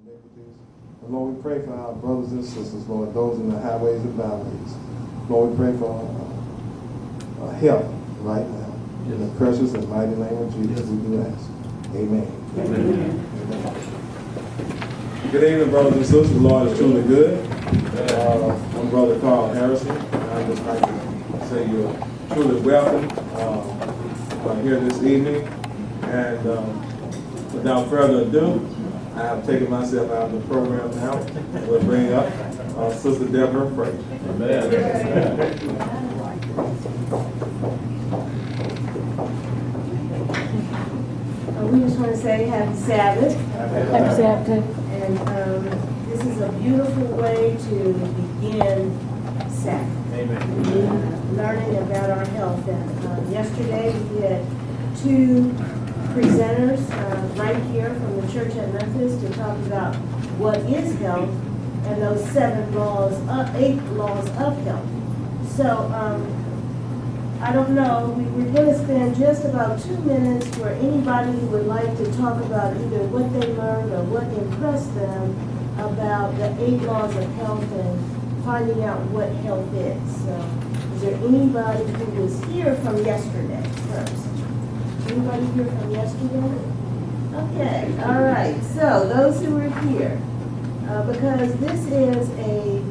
iniquities. And Lord, we pray for our brothers and sisters, Lord, those in the highways and byways. Lord, we pray for help right now. In the precious and mighty name of Jesus, we do ask. Amen. Amen. Good evening, brothers and sisters. The Lord is truly good. I'm Brother Carl Harrison. I'd just like to say you're truly welcome here this evening. And without further ado, I have taken myself out of the program now. We'll bring up Sister Deborah Frazier. Amen. We just want to say happy Sabbath. Happy Sabbath. And this is a beautiful way to begin Sabbath. Amen. Learning about our health. And yesterday we had two presenters right here from the church at Memphis to talk about what is health and those 8 laws of health. So I don't know, we're going to spend just about 2 minutes for anybody who would like to talk about either what they learned or what impressed them about the 8 laws of health and finding out what health is. So is there anybody who was here from yesterday first? Anybody here from yesterday? Okay, all right. So those who were here, because this is a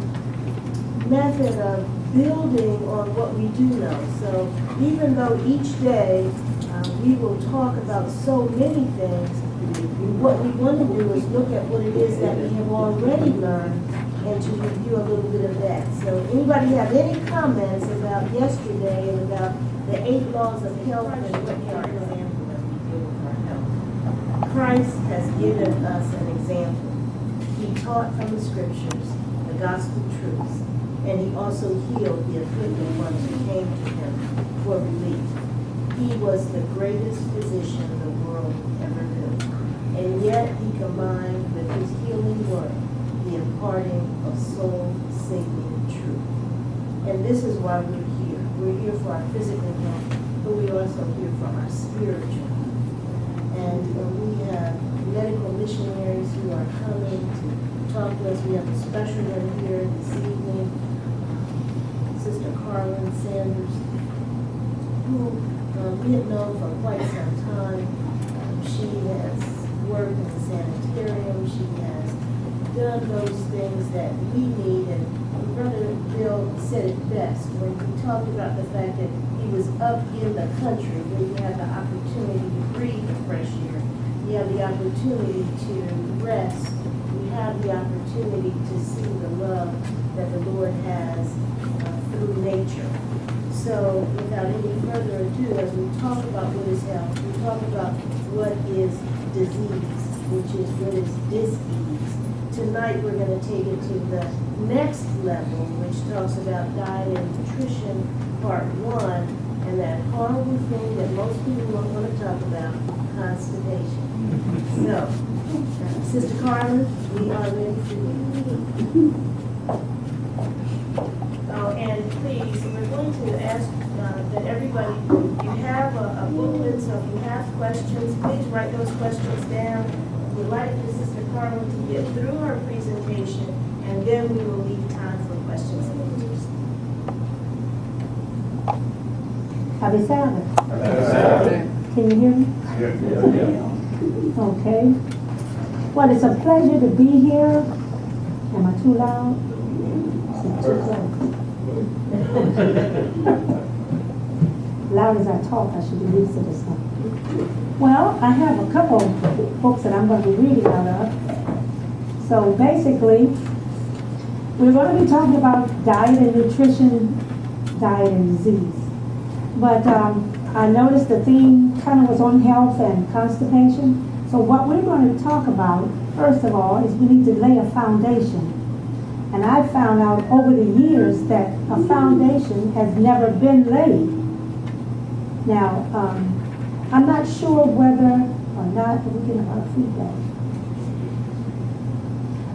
method of building on what we do know. So even though each day we will talk about so many things, what we want to do is look at what it is that we have already learned and to review a little bit of that. So anybody have any comments about yesterday and about the 8 laws of health and what they are example as we deal with our health? Christ has given us an example. He taught from the scriptures the gospel truths. And he also healed the afflicted ones who came to him for relief. He was the greatest physician the world ever knew. And yet he combined with his healing work the imparting of soul-saving truth. And this is why we're here. We're here for our physical health, but we're also here for our spiritual health. And we have medical missionaries who are coming to talk to us. We have a special one here this evening. Sister Carlin Sanders, who we have known for quite some time. She has worked in the sanitarium. She has done those things that we need. And Brother Bill said it best when he talked about the fact that he was up in the country where you have the opportunity to breathe fresh air. You have the opportunity to rest. You have the opportunity to see the love that the Lord has through nature. So without any further ado, as we talk about what is health, we talk about what is disease, which is what is dis-ease. Tonight we're going to take it to the next level, which talks about diet and nutrition, part 1, and that horrible thing that most people don't want to talk about, constipation. So, Sister Carla, we are ready for you. Oh, and please, we're going to ask that everybody, you have a booklet, so if you have questions, please write those questions down. We'd like for Sister Carla to get through her presentation, and then we will leave time for questions and answers. Happy Sabbath. Can you hear me? Yeah. Okay. Well, it's a pleasure to be here. Am I too loud? Is it too close? Loud as I talk, I should be used to this stuff. Well, I have a couple books that I'm going to be reading out of. So basically, we're going to be talking about diet and nutrition, diet and disease. But I noticed the theme kind of was on health and constipation. So what we're going to talk about, first of all, is we need to lay a foundation. And I found out over the years that a foundation has never been laid. Now, I'm not sure whether or not, we're getting a lot of feedback.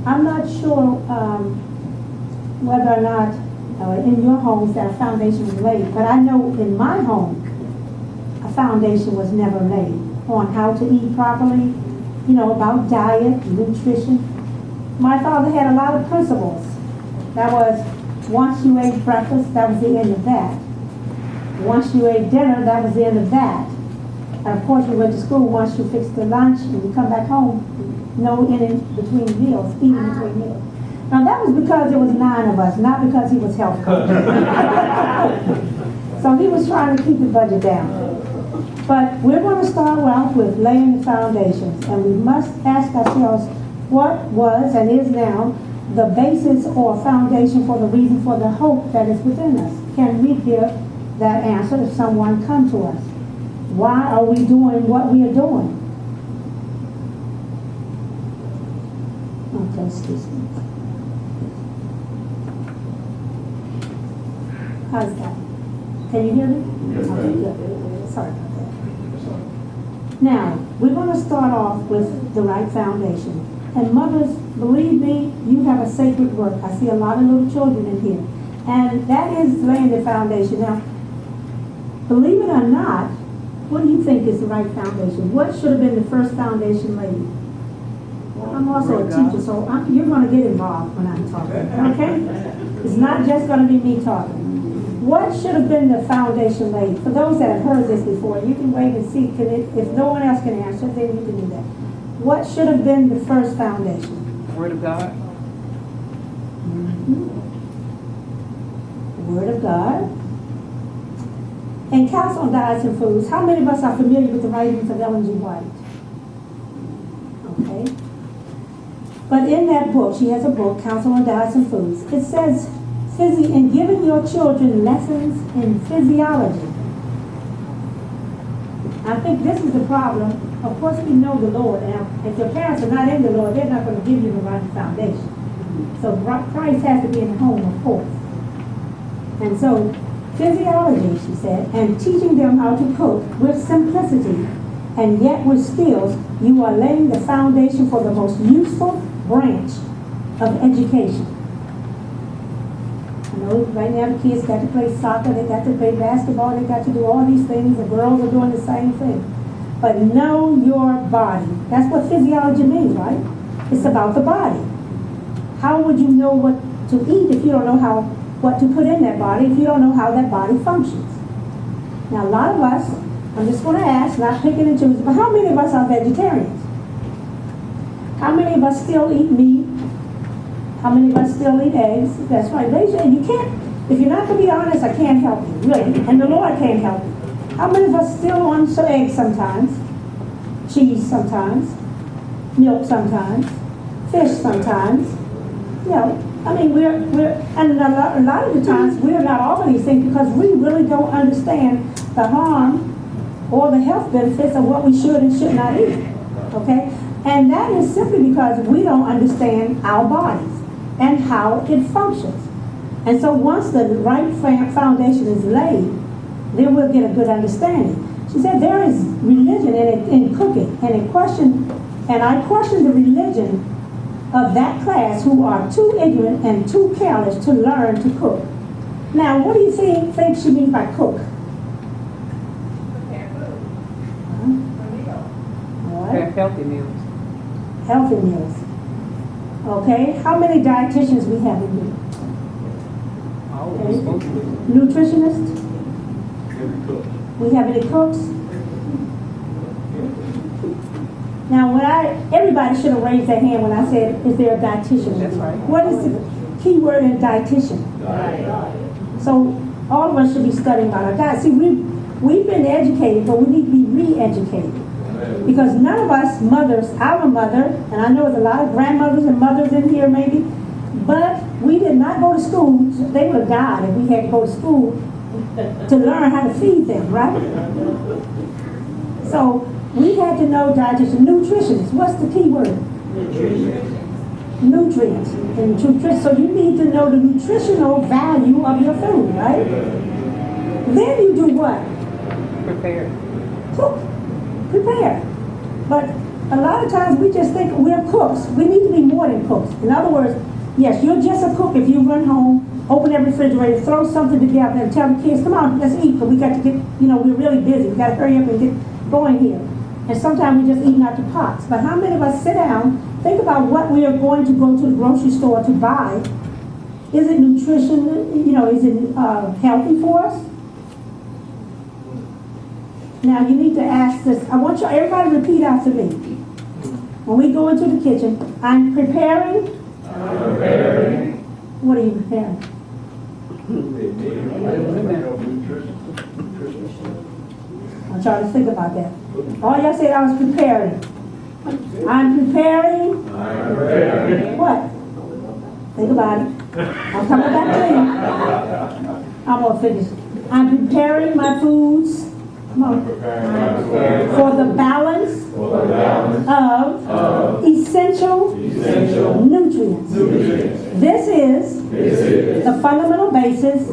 I'm not sure whether or not in your homes that a foundation was laid, but I know in my home, a foundation was never laid on how to eat properly, about diet, nutrition. My father had a lot of principles. That was, once you ate breakfast, that was the end of that. Once you ate dinner, that was the end of that. And of course, you went to school, once you fixed the lunch and you come back home, no in between meals, eating between meals. Now that was because there was 9 of us, not because he was health conscious. So he was trying to keep the budget down. But we're going to start out with laying the foundations, and we must ask ourselves what was and is now the basis or foundation for the reason for the hope that is within us. Can we give that answer if someone comes to us? Why are we doing what we are doing? Okay, excuse me. How's that? Can you hear me? Yes, ma'am. Okay, good. Sorry about that. Now, we're going to start off with the right foundation. And mothers, believe me, you have a sacred work. I see a lot of little children in here. And that is laying the foundation. Now, believe it or not, what do you think is the right foundation? What should have been the first foundation laid? I'm also a teacher, so you're going to get involved when I'm talking, okay? It's not just going to be me talking. What should have been the foundation laid? For those that have heard this before, you can wait and see. If no one else can answer, then you can do that. What should have been the first foundation? Word of God. Mm-hmm. The Word of God. And Counsel on Diets and Foods. How many of us are familiar with the writings of Ellen G. White? Okay. But in that book, she has a book, Counsel on Diets and Foods. It says, in giving your children lessons in physiology. I think this is the problem. Of course, we know the Lord. Now, if your parents are not in the Lord, they're not going to give you the right foundation. So Christ has to be in the home, of course. And so, physiology, she said, and teaching them how to cook with simplicity and yet with skills, you are laying the foundation for the most useful branch of education. You know, right now the kids got to play soccer, they got to play basketball, they got to do all these things. The girls are doing the same thing. But know your body. That's what physiology means, right? It's about the body. How would you know what to eat if you don't know what to put in that body, if you don't know how that body functions? Now, a lot of us, I'm just going to ask, not picking and choosing, but how many of us are vegetarians? How many of us still eat meat? How many of us still eat eggs? That's right. You can't, if you're not going to be honest, I can't help you, really. And the Lord can't help you. How many of us still on some eggs sometimes? Cheese sometimes? Milk sometimes? Fish sometimes? You know, I mean, and a lot of the times we're not all of these things because we really don't understand the harm or the health benefits of what we should and should not eat. Okay? And that is simply because we don't understand our bodies and how it functions. And so once the right foundation is laid, then we'll get a good understanding. She said there is religion in cooking, and I question the religion of that class who are too ignorant and too careless to learn to cook. Now, what do you think she means by cook? All right. Healthy meals. Healthy meals. Okay, how many dietitians we have in here? Oh, Okay. supposed to be. Nutritionists? We have any cooks? Now, everybody should have raised their hand when I said, is there a dietitian? That's right. What is the key word in dietitian? So, all of us should be studying about our diet. See, we've been educated, but we need to be re-educated. Because none of us mothers, our mother, and I know there's a lot of grandmothers and mothers in here maybe, but we did not go to school. They would have died if we had to go to school to learn how to feed them, right? So we had to know dietitian, nutritionists. What's the key word? Nutrients. And so you need to know the nutritional value of your food, right? Then you do what? Prepare. Cook. Prepare. But a lot of times we just think we're cooks. We need to be more than cooks. In other words, yes, you're just a cook if you run home, open that refrigerator, throw something together and tell the kids, come on, let's eat, because we got to get, we're really busy. We got to hurry up and get going here. And sometimes we're just eating out the pots. But how many of us sit down, think about what we are going to go to the grocery store to buy. Is it nutrition, is it healthy for us? Now you need to ask this. I want you, everybody repeat after me. When we go into the kitchen, I'm preparing. What are you preparing? I'm trying to think about that. All y'all said I was preparing. I'm preparing. What? Think about it. I'm coming back to you. I'm gonna finish. I'm preparing my foods. Come on. For the balance of essential nutrients. This is the fundamental basis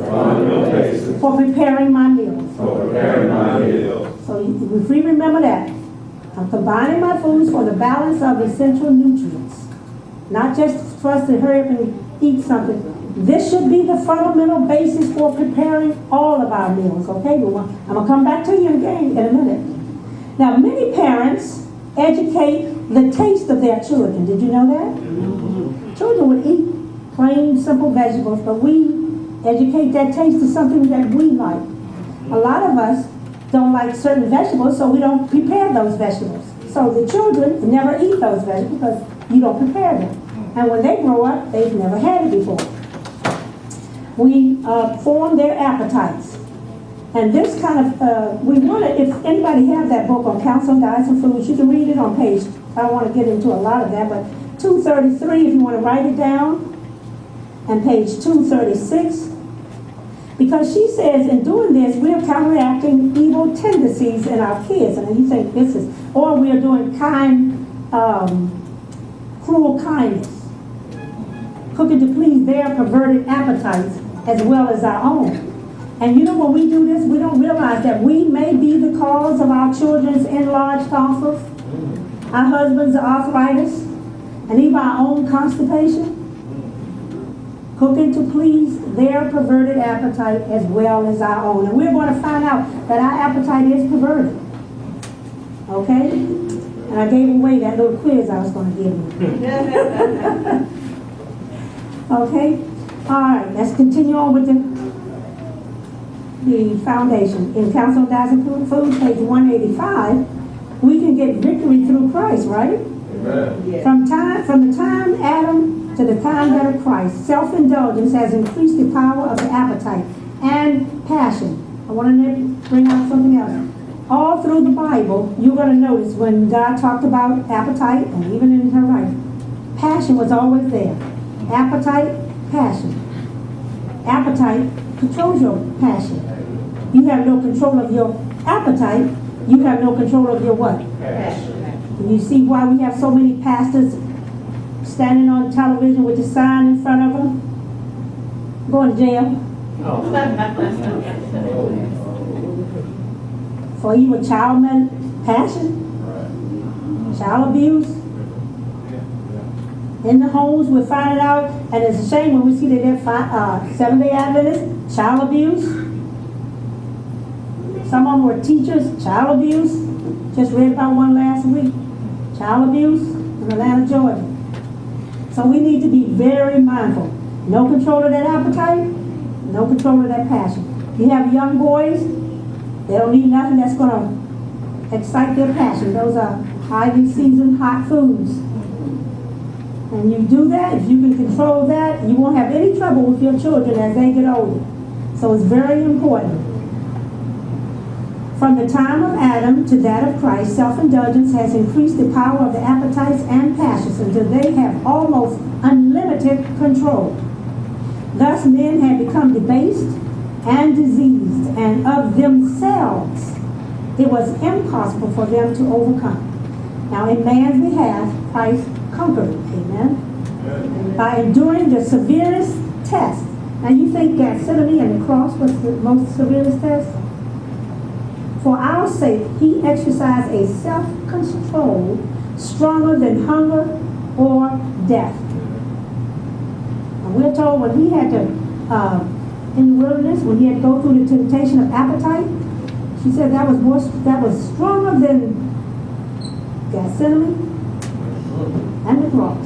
for preparing my meals. So if we remember that, I'm combining my foods for the balance of essential nutrients. Not just for us to hurry up and eat something. This should be the fundamental basis for preparing all of our meals, okay? I'm going to come back to you again in a minute. Now, many parents educate the taste of their children. Did you know that? Children would eat plain, simple vegetables, but we educate that taste to something that we like. A lot of us don't like certain vegetables, so we don't prepare those vegetables. So the children never eat those vegetables because you don't prepare them. And when they grow up, they've never had it before. We form their appetites. And this kind of, we want to, if anybody have that book on Counseling Diets and Foods, you can read it on page, I don't want to get into a lot of that, but 233 if you want to write it down, and page 236. Because she says in doing this, we're counteracting evil tendencies in our kids. And you think this is, or we are doing cruel kindness. Cooking to please their perverted appetites as well as our own. And you know when we do this, we don't realize that we may be the cause of our children's enlarged tonsils, our husband's arthritis, and even our own constipation. Cooking to please their perverted appetite as well as our own. And we're going to find out that our appetite is perverted. Okay? And I gave away that little quiz I was going to give you. Okay? All right, let's continue on with the foundation. In Counseling Diets and Foods, page 185, we can get victory through Christ, right? Amen. Yes. From the time Adam to the time that of Christ, self-indulgence has increased the power of the appetite and passion. I want to bring out something else. All through the Bible, you're going to notice when God talked about appetite, and even in her life, passion was always there. Appetite, passion. Appetite controls your passion. You have no control of your appetite. You have no control of your what? Passion. And you see why we have so many pastors standing on television with the sign in front of them? Going to jail. For even child passion, child abuse. In the homes, we're finding out, and it's a shame when we see that they're Seventh-day Adventists, child abuse. Some of them were teachers, child abuse. Just read about one last week. Child abuse in Atlanta, Georgia. So we need to be very mindful. No control of that appetite, no control of that passion. You have young boys, they don't need nothing that's going to excite their passion. Those are highly seasoned hot foods. And you do that, if you can control that, you won't have any trouble with your children as they get older. So it's very important. From the time of Adam to that of Christ, self-indulgence has increased the power of the appetites and passions until they have almost unlimited control. Thus, men have become debased and diseased, and of themselves it was impossible for them to overcome. Now, in man's behalf, Christ conquered, amen, by enduring the severest test. Now, you think Gethsemane and the cross was the most severest test? For our sake, he exercised a self-control stronger than hunger or death. And we're told when he had to, in the wilderness, when he had to go through the temptation of appetite, she said that was stronger than Gethsemane. and the cross.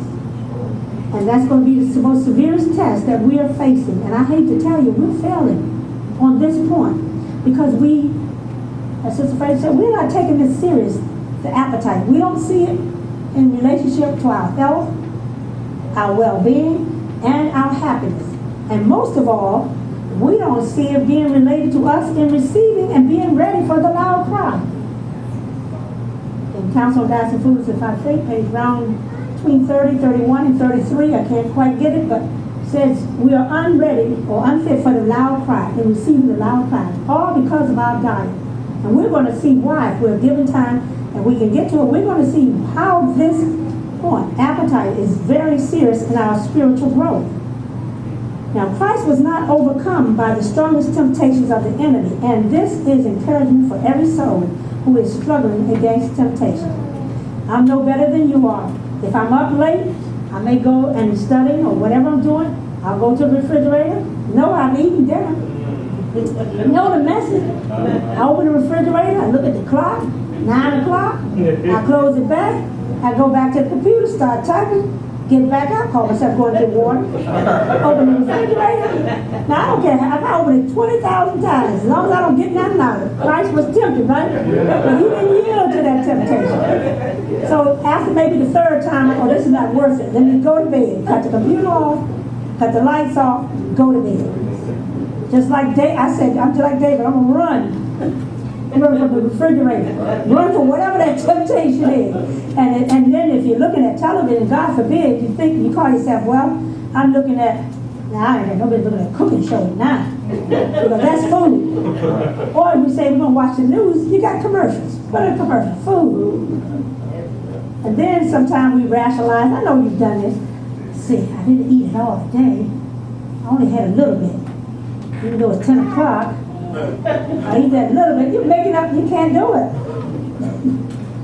And that's going to be the most severest test that we are facing. And I hate to tell you, we're failing on this point because we, as Sister Fraser said, we're not taking this serious, the appetite. We don't see it in relationship to our health, our well-being, and our happiness. And most of all, we don't see it being related to us in receiving and being ready for the loud cry. In Council on Diets and Foods, if I think, page round between 30, 31, and 33, I can't quite get it, but says we are unready or unfit for the loud cry and receiving the loud cry, all because of our diet. And we're going to see why, if we're given time and we can get to it, we're going to see how this point, appetite, is very serious in our spiritual growth. Now, Christ was not overcome by the strongest temptations of the enemy, and this is encouragement for every soul who is struggling against temptation. I'm no better than you are. If I'm up late, I may go and study or whatever I'm doing. I'll go to the refrigerator. No, I'm eating dinner. You know the message. I open the refrigerator, I look at the clock, 9 o'clock, I close it back, I go back to the computer, start typing, get back out, call myself going to get water, open the refrigerator. Now I don't care, I can open it 20,000 times, as long as I don't get nothing out of it. Christ was tempted, right? But he didn't yield to that temptation. So after maybe the third time, oh, this is not worth it, let me go to bed, cut the computer off, cut the lights off, go to bed. Just like I said, I'm just like David, I'm gonna run from the refrigerator, run from whatever that temptation is. And then if you're looking at television, God forbid, you call yourself, well, I'm looking at, now I ain't got nobody looking at cooking shows now, because that's food. Or if we say we're gonna watch the news, you got commercials. What are commercials? Food. And then sometimes we rationalize, I know you've done this. See, I didn't eat it all today. I only had a little bit. Even though it's 10 o'clock, I eat that little bit, you make it up, you can't do it.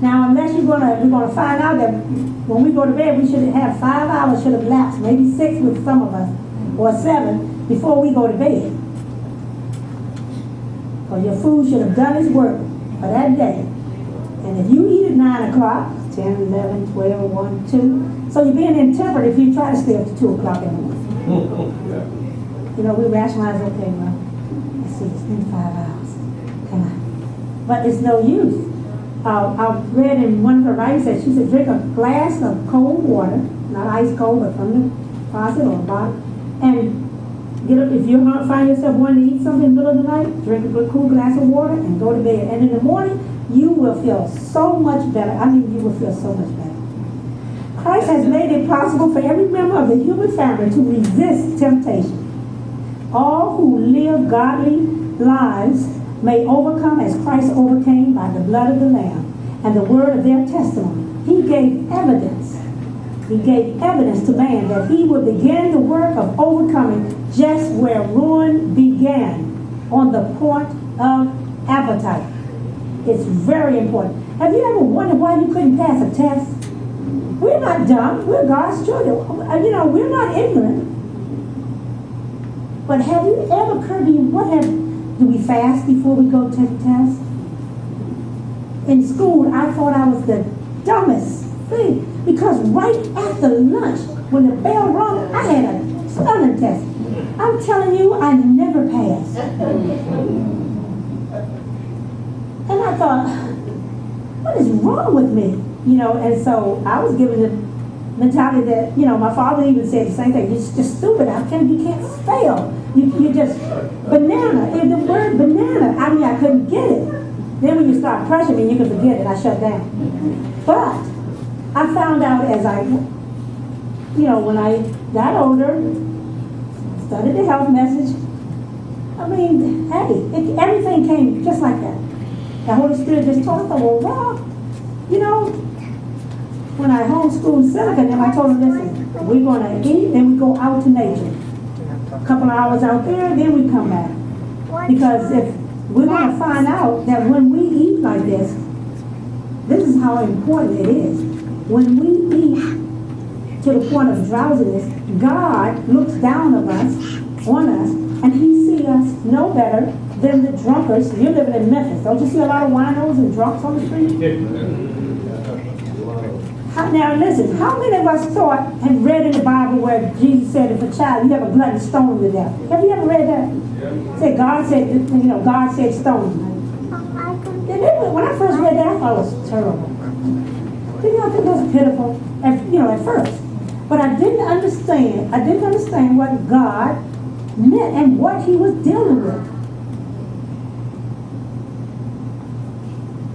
Now, unless we're gonna find out that when we go to bed, we should have 5 hours should have lapsed, maybe 6 with some of us, or 7, before we go to bed. Because your food should have done its work for that day. And if you eat at 9 o'clock, 10, 11, 12, 1, 2, so you're being intemperate if you try to stay up to 2 o'clock in the morning. You know, we rationalize, okay, well, let's see, it's been 5 hours. Come on. But it's no use. I read in one of her writings that she said, drink a glass of cold water, not ice cold, but from the faucet or a bottle, and get up. If you find yourself wanting to eat something in the middle of the night, drink a good cool glass of water and go to bed. And in the morning, you will feel so much better. I mean, you will feel so much better. Christ has made it possible for every member of the human family to resist temptation. All who live godly lives may overcome as Christ overcame by the blood of the Lamb and the word of their testimony. He gave evidence. He gave evidence to man that he would begin the work of overcoming just where ruin began, on the point of appetite. It's very important. Have you ever wondered why you couldn't pass a test? We're not dumb. We're God's children. You know, we're not ignorant. But have you ever occurred to you, do we fast before we go take tests? In school, I thought I was the dumbest thing, because right after lunch, when the bell rung, I had a spelling test. I'm telling you, I never passed. And I thought, what is wrong with me? You know, and so I was given the mentality that, you know, my father even said the same thing. You're just stupid. You can't fail. You just, banana. The word banana, I mean, I couldn't get it. Then when you start pressuring me, you can forget it. I shut down. But I found out as when I got older, studied the health message, I mean, hey, everything came just like that. The Holy Spirit just told us, well, Rob, you know, when I homeschooled Seneca, then I told him, listen, we're going to eat, then we go out to nature. A couple of hours out there, then we come back. Because if we're going to find out that when we eat like this is how important it is. When we eat to the point of drowsiness, God looks down on us, and he sees us no better than the drunkards. You're living in Memphis. Don't you see a lot of winos and drunks on the street? Now listen, how many of us thought and read in the Bible where Jesus said, if a child, you have a glutton, stone him to death? Have you ever read that? Said God said, God said stone him. When I first read that, I thought it was terrible. Didn't I think it was pitiful? At first. But I didn't understand what God meant and what he was dealing with.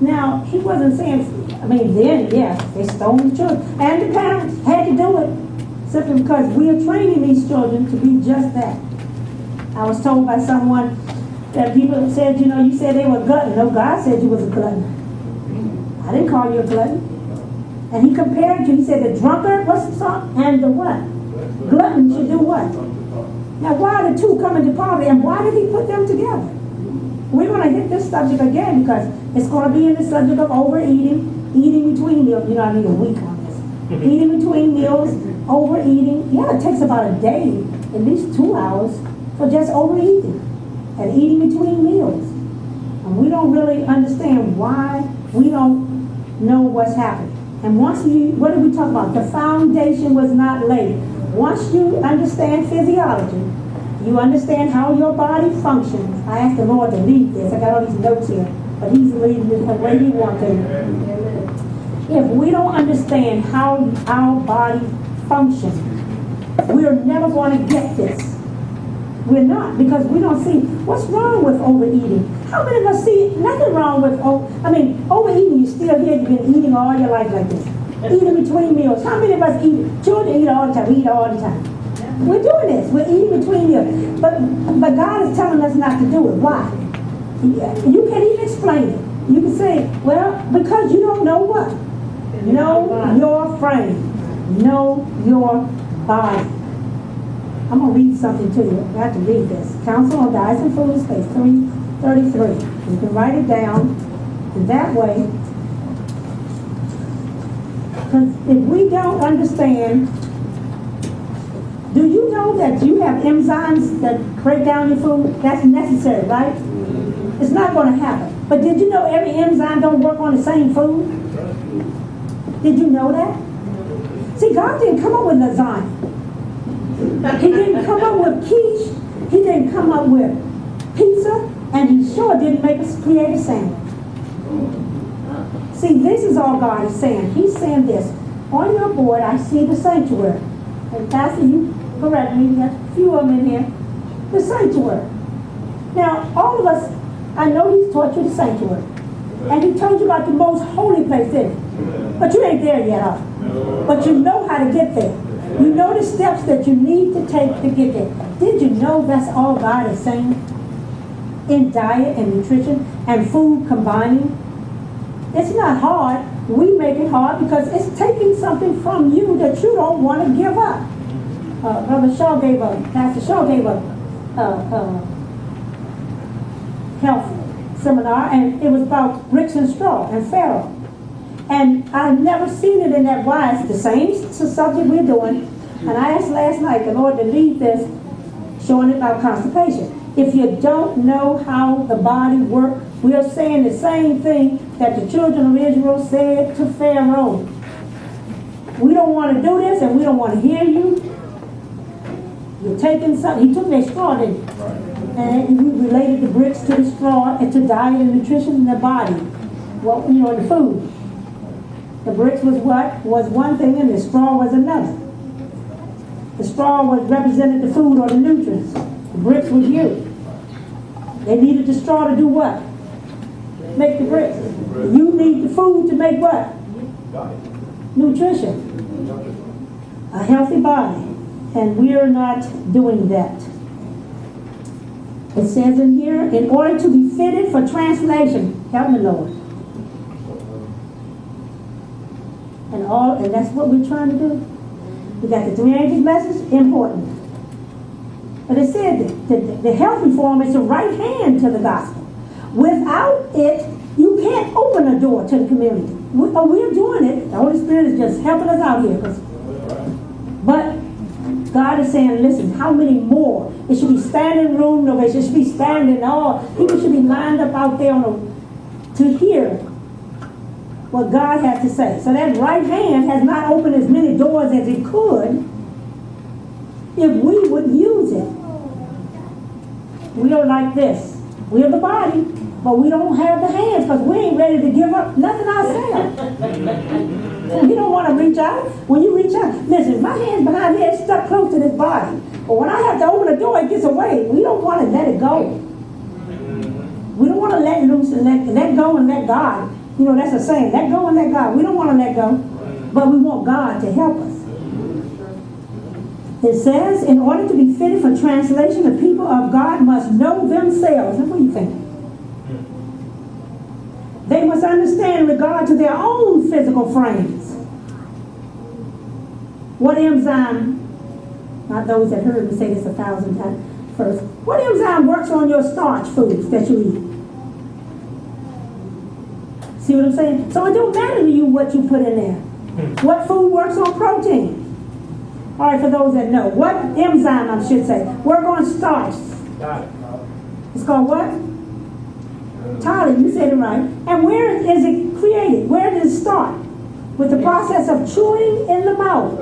Now, he wasn't saying, then, yes, they stoned the children. And the parents had to do it simply because we are training these children to be just that. I was told by someone that people said, you said they were glutton. No, God said you was a glutton. I didn't call you a glutton. And he compared you. He said the drunkard, what's the song? And the what? Glutton should do what? Now, why are the two coming to poverty? And why did he put them together? We're going to hit this subject again because it's going to be in the subject of overeating, eating between meals. I need a week on this. Eating between meals, overeating. Yeah, it takes about a day, at least 2 hours, for just overeating and eating between meals. And we don't really understand why we don't know what's happening. And what did we talk about? The foundation was not laid. Once you understand physiology, you understand how your body functions. I asked the Lord to lead this. I got all these notes here, but he's leading it the way he wants to. If we don't understand how our body functions, we're never going to get this. We're not, because we don't see what's wrong with overeating. How many of us see nothing wrong with overeating? You're still here. You've been eating all your life like this. Eating between meals. How many of us eat? Children eat all the time. We eat all the time. We're doing this. We're eating between meals. But God is telling us not to do it. Why? You can't even explain it. You can say, well, because you don't know what? Know your frame. Know your body. I'm going to read something to you. I have to read this. Council on Diets and Foods, page 333. You can write it down. And that way, because if we don't understand, do you know that you have enzymes that break down your food? That's necessary, right? It's not going to happen. But did you know every enzyme don't work on the same food? Did you know that? See, God didn't come up with lasagna. He didn't come up with quiche. He didn't come up with pizza. And he sure didn't make us create a sandwich. See, this is all God is saying. He's saying this. On your board, I see the sanctuary. And Pastor, you correct me. There's a few of them in here. The sanctuary. Now, all of us, I know he's taught you the sanctuary. And he told you about the most holy place in it. But you ain't there yet, huh? But you know how to get there. You know the steps that you need to take to get there. Did you know that's all God is saying? In diet and nutrition and food combining. It's not hard. We make it hard because it's taking something from you that you don't want to give up. Pastor Shaw gave a health seminar, and it was about bricks and straw and Pharaoh. And I've never seen it in that wise. The same subject we're doing. And I asked last night the Lord to lead this, showing it about constipation. If you don't know how the body works, we are saying the same thing that the children of Israel said to Pharaoh. We don't want to do this, and we don't want to hear you. You're taking something. He took their straw, didn't he? And he related the bricks to the straw and to diet and nutrition in the body. Well, the food. The bricks was one thing, and the straw was another. The straw represented the food or the nutrients. The bricks was you. They needed the straw to do what? Make the bricks. You need the food to make what? Nutrition. A healthy body. And we are not doing that. It says in here, in order to be fitted for translation. Help me, Lord. And that's what we're trying to do. We got the 3 angels message, important. But it said that the health reform is the right hand to the gospel. Without it, you can't open a door to the community. We're doing it. The Holy Spirit is just helping us out here. But God is saying, listen, how many more? It should be standing room, no, it should be standing all. People should be lined up out there to hear what God has to say. So that right hand has not opened as many doors as it could if we would use it. We are like this. We are the body, but we don't have the hands because we ain't ready to give up nothing ourselves. You don't want to reach out. When you reach out, listen, my hand's behind here, it's stuck close to this body. But when I have to open the door, it gets away. We don't want to let it go. We don't want to let loose and let go and let God. You know, that's a saying, let go and let God. We don't want to let go, but we want God to help us. It says, in order to be fitted for translation, the people of God must know themselves. Now, what do you think? They must understand in regard to their own physical frames. What enzyme, not those that heard me say this 1,000 times first, what enzyme works on your starch foods that you eat? See what I'm saying? So it don't matter to you what you put in there. What food works on protein? All right, for those that know, what enzyme, I should say, work on starch? It's called what? Tyler, you said it right. And where is it created? Where does it start? With the process of chewing in the mouth.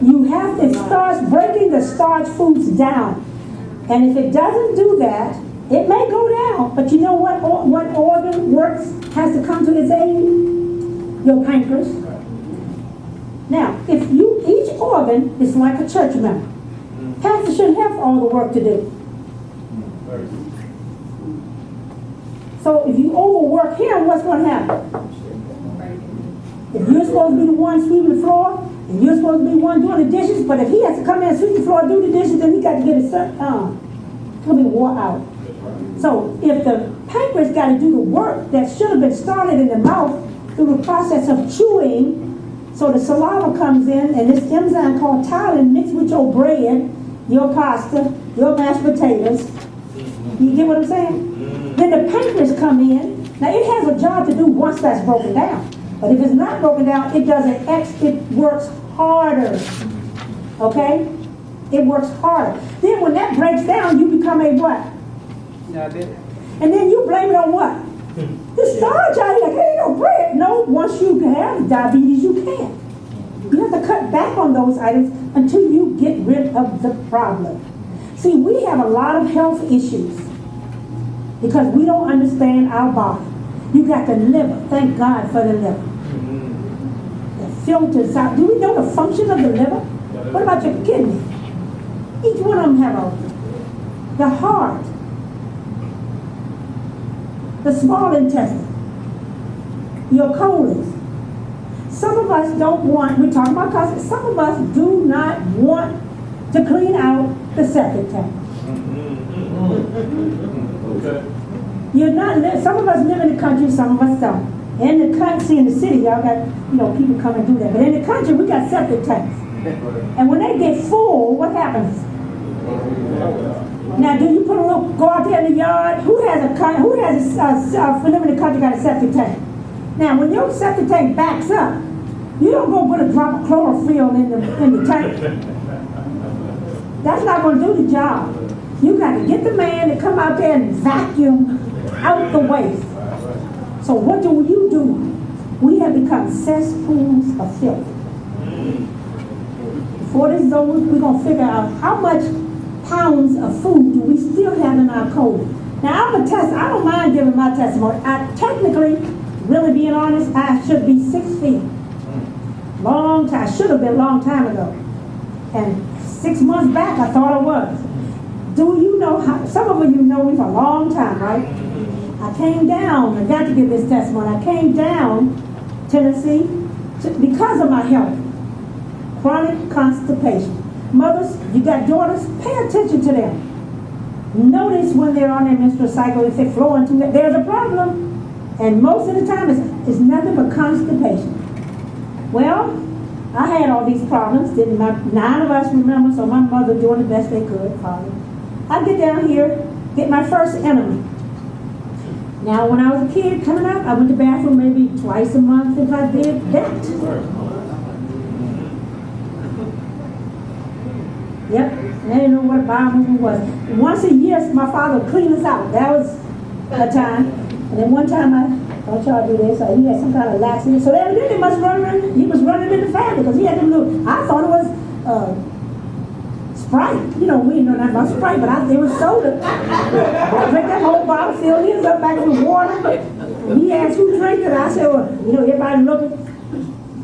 You have to start breaking the starch foods down. And if it doesn't do that, it may go down. But you know what organ has to come to its aid? Your pancreas. Now, if each organ is like a church member. Pastor shouldn't have all the work to do. So if you overwork him, what's going to happen? If you're supposed to be the one sweeping the floor, and you're supposed to be the one doing the dishes, but if he has to come in and sweep the floor and do the dishes, then he got to get his he'll be wore out. So if the pancreas got to do the work that should have been started in the mouth through the process of chewing, so the saliva comes in, and this enzyme called ptyalin mixed with your bread, your pasta, your mashed potatoes. You get what I'm saying? Then the pancreas come in. Now it has a job to do once that's broken down. But if it's not broken down, it doesn't it works harder. Okay? It works harder. Then when that breaks down, you become a what? Diabetic. And then you blame it on what? The starch out here, ain't no bread. No, once you have diabetes, you can't. You have to cut back on those items until you get rid of the problem. See, we have a lot of health issues because we don't understand our body. You got the liver. Thank God for the liver. It filters out. Do we know the function of the liver? What about your kidney? Each one of them have the heart, the small intestine, your colon. Some of us don't want, we're talking about causes, some of us do not want to clean out the septic tank. Okay. You're not, some of us live in the country, some of us don't. In the country, in the city, y'all got, people come and do that. But in the country, we got septic tanks. And when they get full, what happens? Now, do you put a little, go out there in the yard? Who has in the country got a septic tank? Now, when your septic tank backs up, you don't go put a drop of chlorophyll in the tank. That's not going to do the job. You got to get the man to come out there and vacuum out the waste. So what do? We have become cesspools of filth. Before this is over, we're going to figure out how much pounds of food do we still have in our colon. Now, I don't mind giving my testimony. I technically, really being honest, I should be 6 feet. Long time, I should have been a long time ago. And 6 months back, I thought I was. Do you know how, some of you know me for a long time, right? I came down, I got to give this testimony. I came down Tennessee because of my health. Chronic constipation. Mothers, you got daughters, pay attention to them. Notice when they're on their menstrual cycle, if they're flowing too much, there's a problem. And most of the time, it's nothing but constipation. Well, I had all these problems. Didn't 9 of us remember, so my mother doing the best they could, probably. I get down here, get my first enema. Now, when I was a kid coming up, I went to the bathroom maybe twice a month if I did that. Yep, I didn't know what bowel movement was. Once a year, my father would clean us out. That was a time. And then one time don't y'all do this, or he had some kind of laxity. So evidently he was running in the family, because he had them little, I thought it was, Sprite. You know, we didn't know nothing about Sprite, but it was soda. I drank that whole bottle, filled his up back with water. And he asked who drank it. I said, well, you know, everybody looking.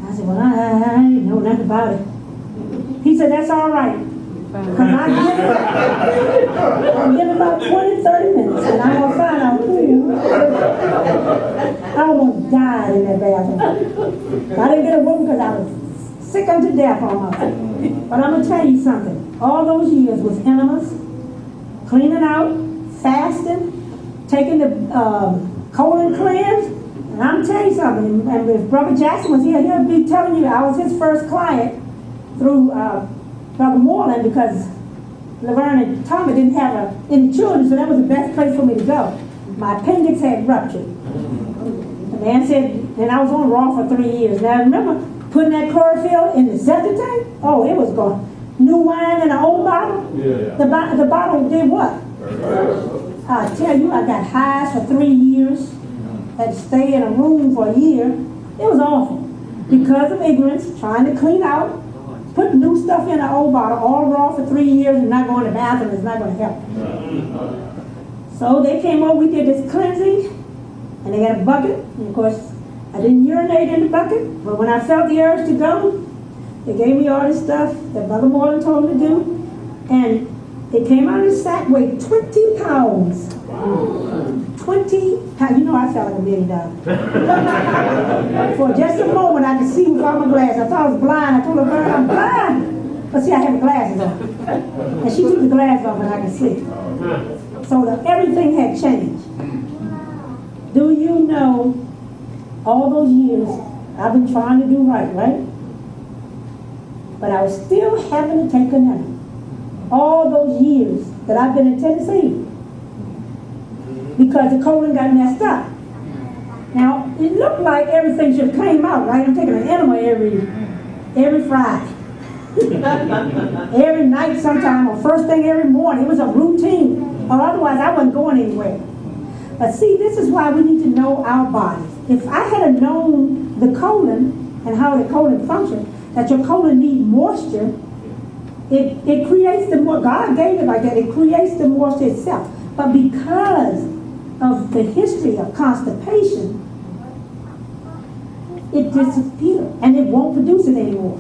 I said, well, I ain't know nothing about it. He said, that's all right. Because I'm giving about 20, 30 minutes, and I'm going to find out who. I almost died in that bathroom. I didn't get a room because I was sick unto death almost. But I'm going to tell you something. All those years was enemas, cleaning out, fasting, taking the colon cleanse. And I'm telling you something, and if Brother Jackson was here, he'll be telling you I was his first client through Brother Moreland, because Laverne and Tommy didn't have any children, so that was the best place for me to go. My appendix had ruptured. The man said, and I was on Raw for 3 years. Now I remember putting that chlorophyll in the septic tank. Oh, it was going. New wine in an old bottle? Yeah. The bottle did what? I tell you, I got highs for 3 years. Had to stay in a room for a year. It was awful. Because of ignorance, trying to clean out, put new stuff in an old bottle, all raw for 3 years, and not going to the bathroom is not going to help. So they came over, we did this cleansing, and they got a bucket. And of course, I didn't urinate in the bucket, but when I felt the urge to go, they gave me all this stuff that Brother Moreland told me to do, and it came out of the sack, weighed 20 pounds. 20 pounds. You know I felt like $1 million. For just a moment, I could see without my glasses. I thought I was blind. I told her, "Girl, I'm blind." But see, I had my glasses on. And she took the glasses off and I could see. So everything had changed. Do you know, all those years, I've been trying to do right? But I was still having to take a nap. All those years that I've been in Tennessee. Because the colon got messed up. Now, it looked like everything should have came out, right? I'm taking an enema every Friday. Every night sometime, or first thing every morning. It was a routine. Or otherwise, I wasn't going anywhere. But see, this is why we need to know our bodies. If I had known the colon and how the colon functions, that your colon needs moisture, it creates the more, God gave it like that, it creates the moisture itself. But because of the history of constipation, it disappeared and it won't produce it anymore.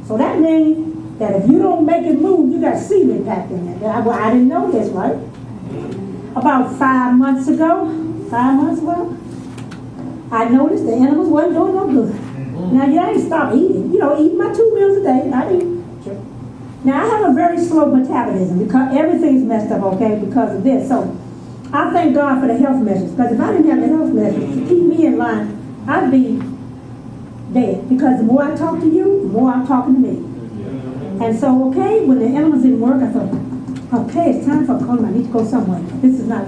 So that means that if you don't make it move, you got semen packed in there. I didn't know this, right? About 5 months ago, I noticed the animals wasn't doing no good. Now, I ain't stopped eating. Eating my 2 meals a day. I do. Now, I have a very slow metabolism because everything's messed up, okay, because of this. So, I thank God for the health measures, because if I didn't have the health measures to keep me in line, I'd be dead. Because the more I talk to you, the more I'm talking to me. And so, okay, when the animals didn't work, I thought, okay, it's time for a colon. I need to go somewhere. This is not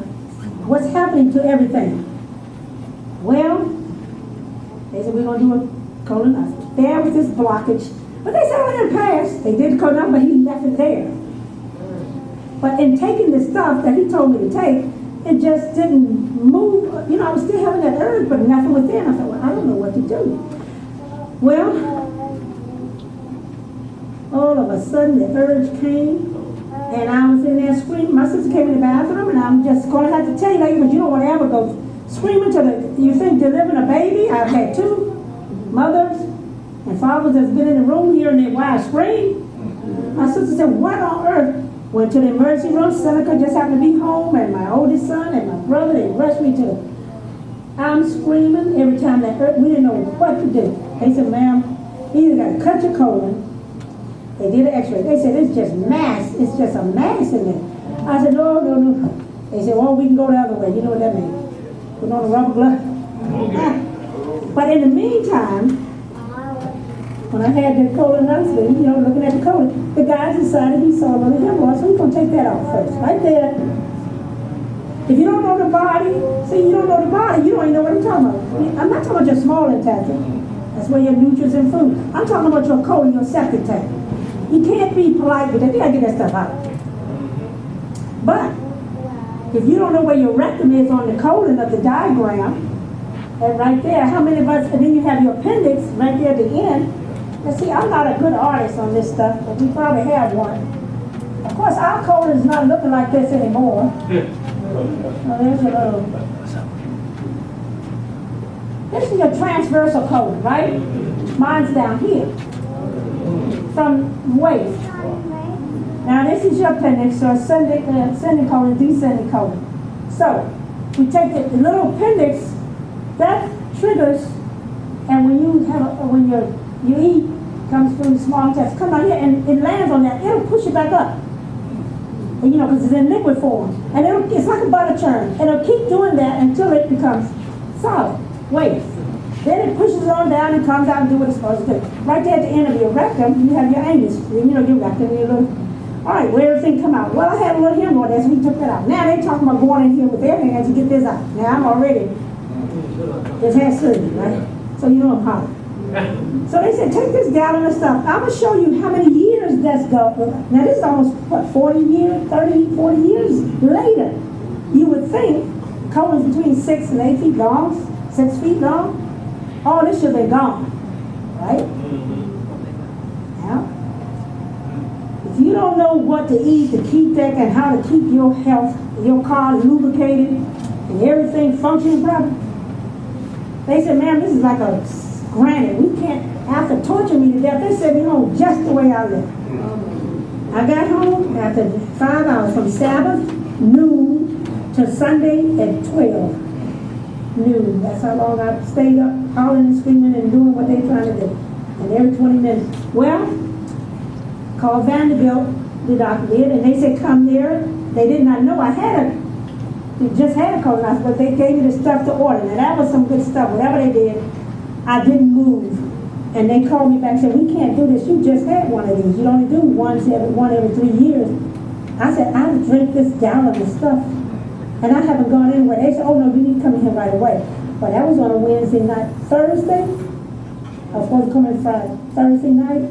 what's happening to everything. Well, they said we're going to do a colonoscopy. There was this blockage. But they said, oh, it passed. They did colonoscopy, but he left it there. But in taking the stuff that he told me to take, it just didn't move. I was still having that urge, but nothing was there. And I thought, well, I don't know what to do. Well, all of a sudden the urge came, and I was in there screaming. My sister came in the bathroom, and I'm just going to have to tell you, but you don't want to ever go screaming to you think delivering a baby? I've had 2 mothers and fathers that's been in the room hearing their wives scream. My sister said, what on earth? Went to the emergency room. Seneca just happened to be home, and my oldest son and my brother, they rushed me to I'm screaming every time that hurt. We didn't know what to do. They said, ma'am, you either got to cut your colon. They did an x-ray. They said, it's just mass. It's just a mass in there. I said, no. They said, well, we can go the other way. You know what that means? Put on a rubber glove. But in the meantime, when I had the colonoscopy, looking at the colon, the guy decided he saw a little hemorrhoid, so he's going to take that off first. Right there. If you don't know the body, you don't know the body, you don't even know what I'm talking about. I'm not talking about your small intestine. That's where your nutrients and food. I'm talking about your colon, your septic tank. You can't be polite with that. You got to get that stuff out. But if you don't know where your rectum is on the colon of the diagram, And right there, how many of us, and then you have your appendix right there at the end. Now see, I'm not a good artist on this stuff, but we probably have one. Of course, our colon is not looking like this anymore. Oh, there's a little. This is your transversal colon, right? Mine's down here. From waist. Now this is your appendix, so ascending colon, descending colon. So, we take the little appendix, that triggers, and when you have, you eat, comes through the small intestine, come out here and it lands on that, it'll push it back up. And, because it's in liquid form. And it's like a butter churn. And it'll keep doing that until it becomes solid, waste. Then it pushes on down and comes out and do what it's supposed to do. Right there at the end of your rectum, you have your anus. Your rectum, your little, all right, where everything come out? Well, I had a little hemorrhoid there, so we took that out. Now they talking about going in here with their hands to get this out. Now I'm already, just had surgery, right? So you know I'm hot. So they said, take this gallon of stuff. I'm going to show you how many years that's go. Now this is almost, what, 40 years, 30, 40 years later. You would think colon's between 6 and 8 feet long, 6 feet long. All this should have been gone, right? Now, if you don't know what to eat to keep that and how to keep your health, your car lubricated and everything functioning properly, they said, man, this is like a granite. We can't, after torturing me to death, they said me home just the way I live. I got home after 5 hours from Sabbath, noon, to Sunday at 12 noon. That's how long I stayed up, hollering and screaming and doing what they're trying to do. And every 20 minutes. Well, called Vanderbilt, the doctor did, and they said, come here. They did not know I just had a colonoscopy, but they gave me the stuff to order. And that was some good stuff. Whatever they did, I didn't move. And they called me back and said, we can't do this. You just had one of these. You only do one every 3 years. I said, I've drank this gallon of stuff. And I haven't gone anywhere. They said, oh no, you need to come in here right away. But that was on a Wednesday night. Thursday, I was supposed to come in Friday. Thursday night,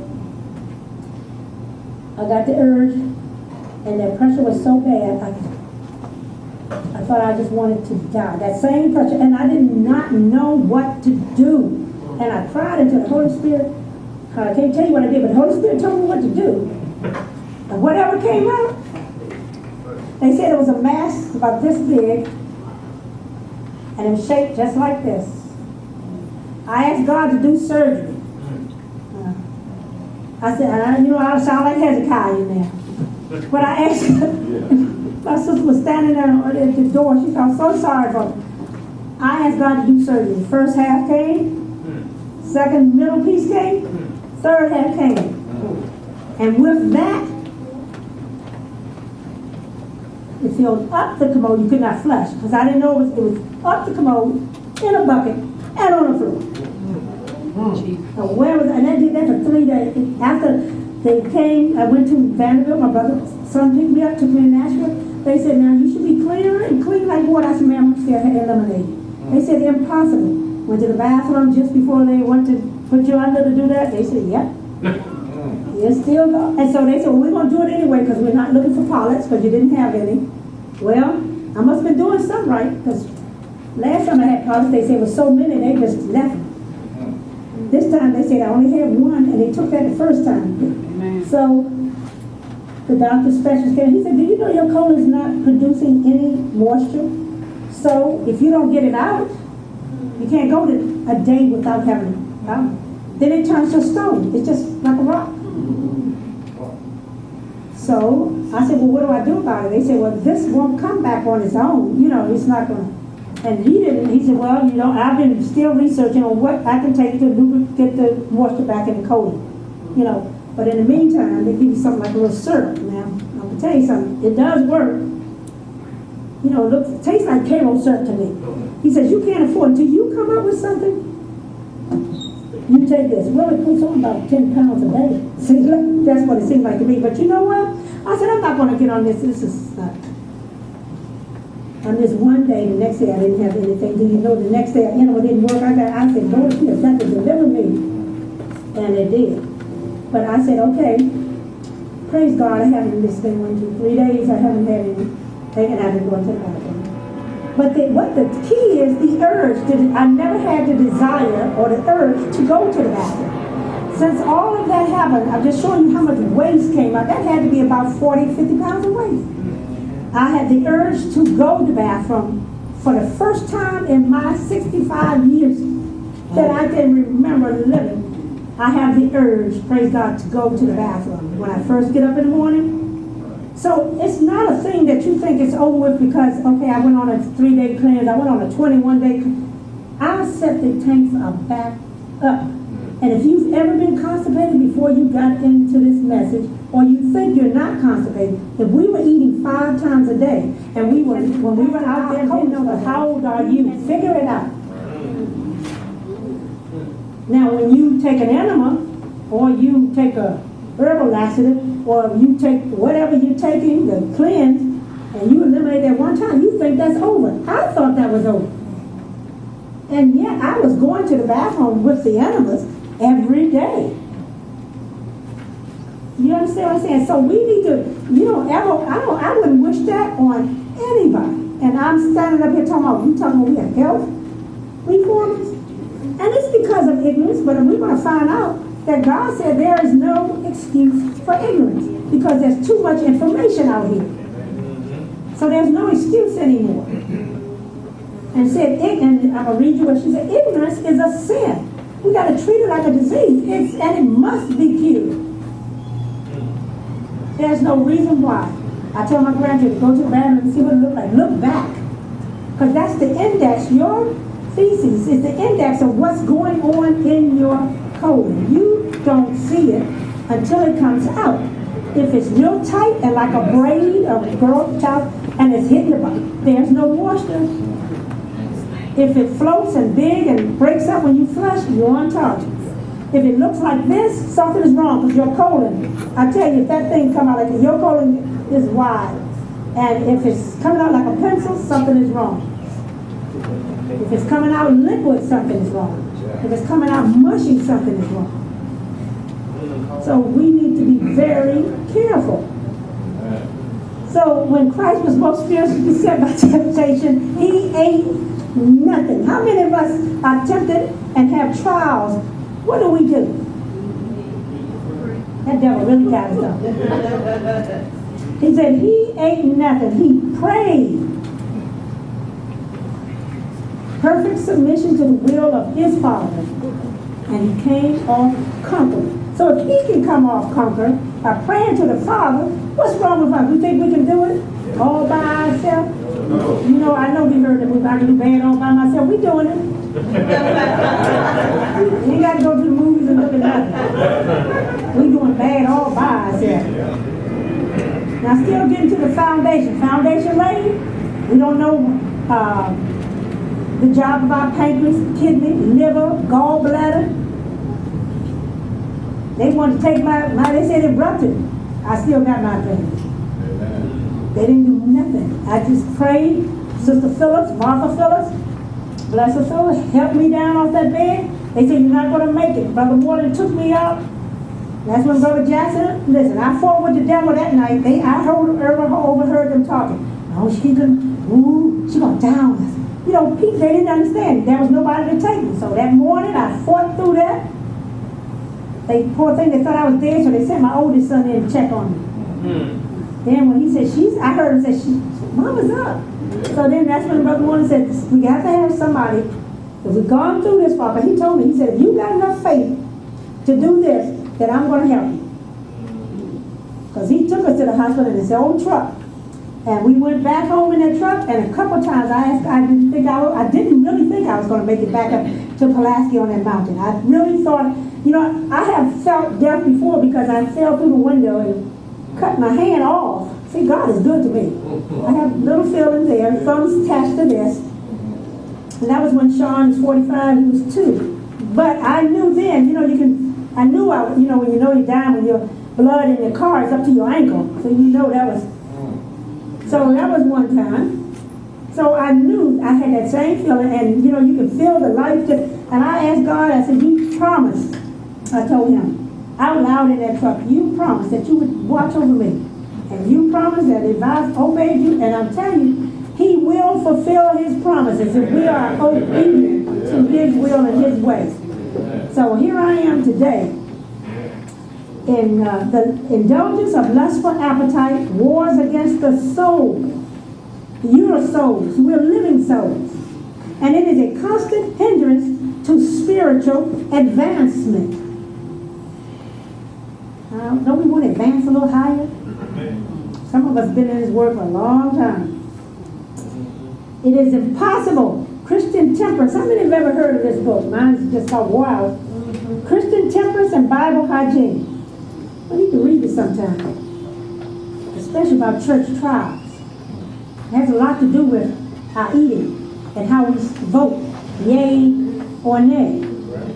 I got the urge, and the pressure was so bad, I thought I just wanted to die. That same pressure, and I did not know what to do. And I cried until the Holy Spirit, I can't tell you what I did, but the Holy Spirit told me what to do. And whatever came out, they said it was a mass about this big, and it was shaped just like this. I asked God to do surgery. I said, I sound like Hezekiah in there. But I asked, my sister was standing there at the door. She felt so sorry for me. I asked God to do surgery. The first half came, second middle piece came, third half came. And with that, it filled up the commode. You could not flush, because I didn't know it was up the commode, in a bucket, and on the floor. So and I did that for 3 days. After they came, I went to Vanderbilt. My brother's son picked me up, took me to Nashville. They said, now you should be cleaner and clean like water. I said, ma'am, I'm still eliminated. They said, impossible. Went to the bathroom just before they went to put you under to do that. They said, yep. You're still going. And so they said, well, we're going to do it anyway because we're not looking for polyps because you didn't have any. Well, I must have been doing something right, because last time I had polyps, they said it was so many, they just left me. This time they said I only had one, and they took that the first time. Amen. So the doctor specialist came, he said, do you know your colon is not producing any moisture? So if you don't get it out, you can't go to a day without having it out. Then it turns to stone. It's just like a rock. So I said, well, what do I do about it? They said, well, this won't come back on its own. It's not going to. And he didn't. He said, well, I've been still researching on what I can take to get the moisture back in the colon. But in the meantime, they give you something like a little syrup. Now, I'm going to tell you something. It does work. It tastes like Karo syrup to me. He says, you can't afford until you come up with something. You take this. Well, it puts on about 10 pounds a day. See, that's what it seemed like to me. But you know what? I said, I'm not going to get on this. This is not. On this one day, the next day I didn't have anything. Do you know the next day, it didn't work. I said, Lord, you have got to deliver me. And it did. But I said, okay, praise God, I haven't missed thing 1, 2, 3 days. I haven't had anything, and I've been going to the bathroom. But what the key is the urge. I never had the desire or the urge to go to the bathroom. Since all of that happened, I'm just showing you how much waste came out. That had to be about 40, 50 pounds of waste. I had the urge to go to the bathroom for the first time in my 65 years that I can remember living. I have the urge, praise God, to go to the bathroom when I first get up in the morning. So it's not a thing that you think it's over with because, okay, I went on a 3-day cleanse, I went on a 21-day cleanse. Our septic tanks are backed up. And if you've ever been constipated before you got into this message, or you think you're not constipated, if we were eating 5 times a day, and when we were out there, didn't know how old are you, figure it out. Now, when you take an enema, or you take a herbal laxative, or you take whatever you're taking, the cleanse, and you eliminate that one time, you think that's over. I thought that was over. And yet, I was going to the bathroom with the enemas every day. You understand what I'm saying? So we need to, I wouldn't wish that on anybody. And I'm standing up here talking about we have health reformers. And it's because of ignorance, but we're going to find out that God said there is no excuse for ignorance because there's too much information out here. So there's no excuse anymore. And said, and I'm going to read you what she said, ignorance is a sin. We got to treat it like a disease, and it must be cured. There's no reason why. I tell my grandchildren, go to the bathroom and see what it looks like. Look back. Because that's the index. Your feces is the index of what's going on in your colon. You don't see it until it comes out. If it's real tight and like a braid or a girl child and it's hitting the body, there's no moisture. If it floats and big and breaks up when you flush, you're on target. If it looks like this, something is wrong because your colon, I tell you, if that thing come out like this, your colon is wide. And if it's coming out like a pencil, something is wrong. If it's coming out liquid, something is wrong. If it's coming out mushy, something is wrong. So we need to be very careful. So when Christ was most spiritually beset by temptation, he ate nothing. How many of us are tempted and have trials? What do? That devil really got us up. He said he ate nothing. He prayed. Perfect submission to the will of his Father. And he came off conquered. So if he can come off conquered by praying to the Father, what's wrong with us? We think we can do it all by ourselves? You know, I know we heard that we got to do bad all by myself. We doing it. You ain't got to go to the movies and look at nothing. We doing bad all by ourselves. Now, still getting to the foundation. Foundation laid. We don't know the job of our pancreas, kidney, liver, gallbladder. They want to take they said it abrupted. I still got my thing. They didn't do nothing. I just prayed. Sister Phillips, Martha Phillips, bless her soul, helped me down off that bed. They said, you're not going to make it. Brother Morton took me out. That's when Brother Jackson, listen, I fought with the devil that night. I overheard them talking. No, she couldn't, she going to down us. You know, people, they didn't understand. There was nobody to take me. So that morning, I fought through that. Poor thing, they thought I was dead, so they sent my oldest son in to check on me. Then when he said, I heard him say, Mama's up. So then that's when Brother Warren said, we got to have somebody, because we've gone through this far. But he told me, he said, if you got enough faith to do this, then I'm going to help you. Because he took us to the hospital in his old truck. And we went back home in that truck, and a couple of times I didn't really think I was going to make it back up to Pulaski on that mountain. I really thought, you know, I have felt death before because I fell through the window and cut my hand off. See, God is good to me. I have little feelings there, thumbs attached to this. And that was when Sean was 45, he was 2. But I knew then, when you're dying when your blood in your car is up to your ankle. So So that was one time. So I knew I had that same feeling, and you can feel the life. And I asked God, I said, you promised, I told him, out loud in that truck, you promised that you would watch over me. And you promised that if I obeyed you, and I'm telling you, He will fulfill his promises if we are obedient to his will and his ways. So here I am today in the indulgence of lustful appetite, wars against the soul. Your souls, we're living souls. And it is a constant hindrance to spiritual advancement. Don't we want to advance a little higher? Some of us have been in this work for a long time. It is impossible. Christian temperance. How many have ever heard of this book? Mine's just called Wow. Christian temperance and Bible hygiene. I need to read it sometime. Especially about church trials. It has a lot to do with our eating and how we vote, yay or nay.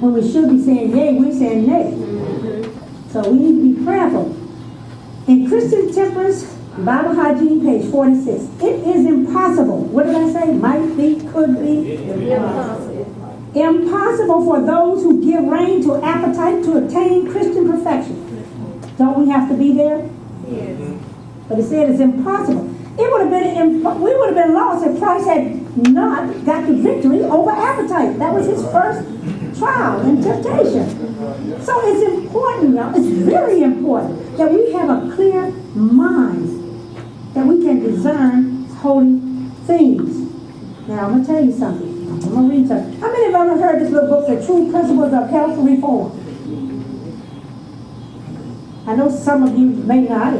When we should be saying yay, we're saying nay. So we need to be prayerful. In Christian temperance, Bible hygiene, page 46. It is impossible. What did I say? Might be, could be. Impossible for those who give rein to appetite to attain Christian perfection. Don't we have to be there? Yes. But it said it's impossible. It would have been we would have been lost if Christ had not got the victory over appetite. That was his first trial and temptation. So it's important, y'all. It's very important that we have a clear mind, that we can discern holy things. Now I'm gonna tell you something. I'm gonna read something. How many of you ever heard this little book, The True Principles of Health Reform? I know some of you may not,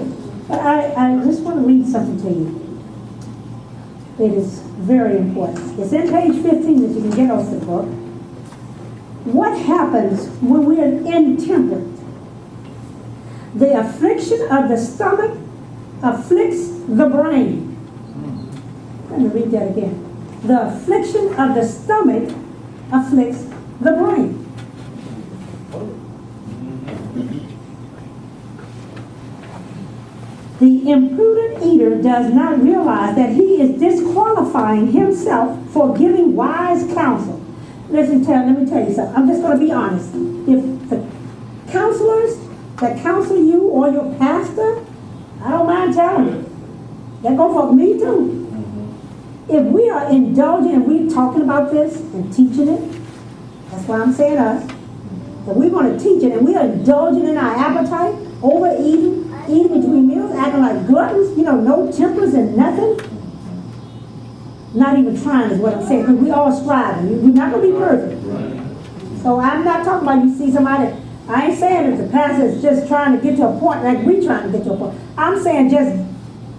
but I just want to read something to you. It is very important. It's in page 15 that you can get off the book. What happens when we are intemperate? The affliction of the stomach afflicts the brain. Let me read that again. The affliction of the stomach afflicts the brain. The imprudent eater does not realize that he is disqualifying himself for giving wise counsel. Let me tell you something. I'm just going to be honest. If the counselors that counsel you or your pastor, I don't mind telling you, that go for me too. If we are indulging and we're talking about this and teaching it, that's why I'm saying us. If we're going to teach it and we are indulging in our appetite, overeating, eating between meals, acting like gluttons, no tempers and nothing. Not even trying is what I'm saying, because we all striving. We're not going to be perfect. So I'm not talking about you see somebody. I ain't saying that the pastor is just trying to get to a point like we trying to get to a point. I'm saying just,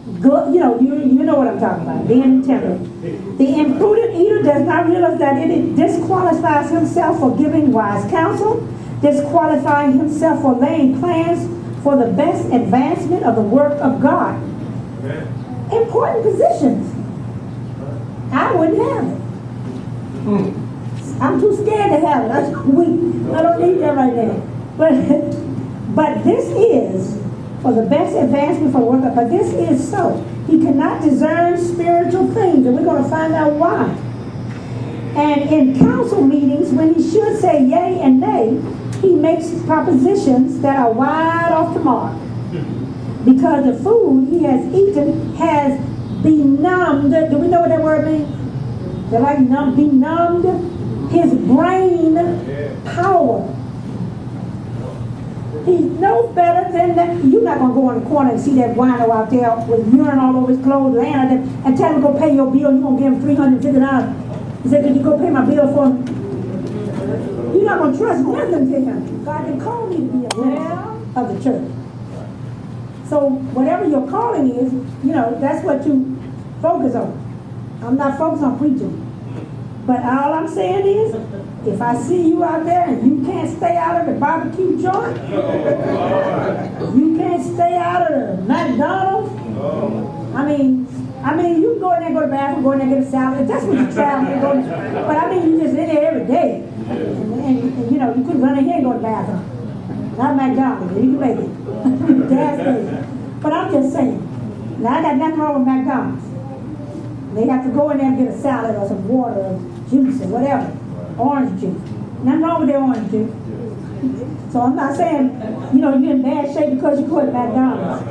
you know what I'm talking about, being intemperate. The imprudent eater does not realize that it disqualifies himself for giving wise counsel, disqualifying himself for laying plans for the best advancement of the work of God. Important positions. I wouldn't have it. I'm too scared to have it. I'm weak. I don't need that right now. But this is for the best advancement for the work of God. But this is so. He cannot discern spiritual things, and we're going to find out why. And in council meetings, when he should say yay and nay, he makes propositions that are wide off the mark. Because the food he has eaten has benumbed. Do we know what that word means? They're like benumbed his brain power. He knows better than that. You're not going to go in the corner and see that wino out there with urine all over his clothes, laying out there, and tell him to go pay your bill. You're going to give him $350. He said, "Can you go pay my bill for me?" You're not going to trust nothing to him. God can call me to be a member of the church. So whatever your calling is, that's what you focus on. I'm not focused on preaching. But all I'm saying is, if I see you out there and you can't stay out of the barbecue joint, you can't stay out of the McDonald's, I mean, you can go in there, go to the bathroom, go in there, get a salad. If that's what you travel, go in there. But you just in there every day. And you could run in here and go to the bathroom. Not McDonald's, you can make it. Gas station. But I'm just saying, now I got nothing wrong with McDonald's. They have to go in there and get a salad or some water or juice or whatever. Orange juice. Nothing wrong with their orange juice. So I'm not saying, you know, you're in bad shape because you quit McDonald's.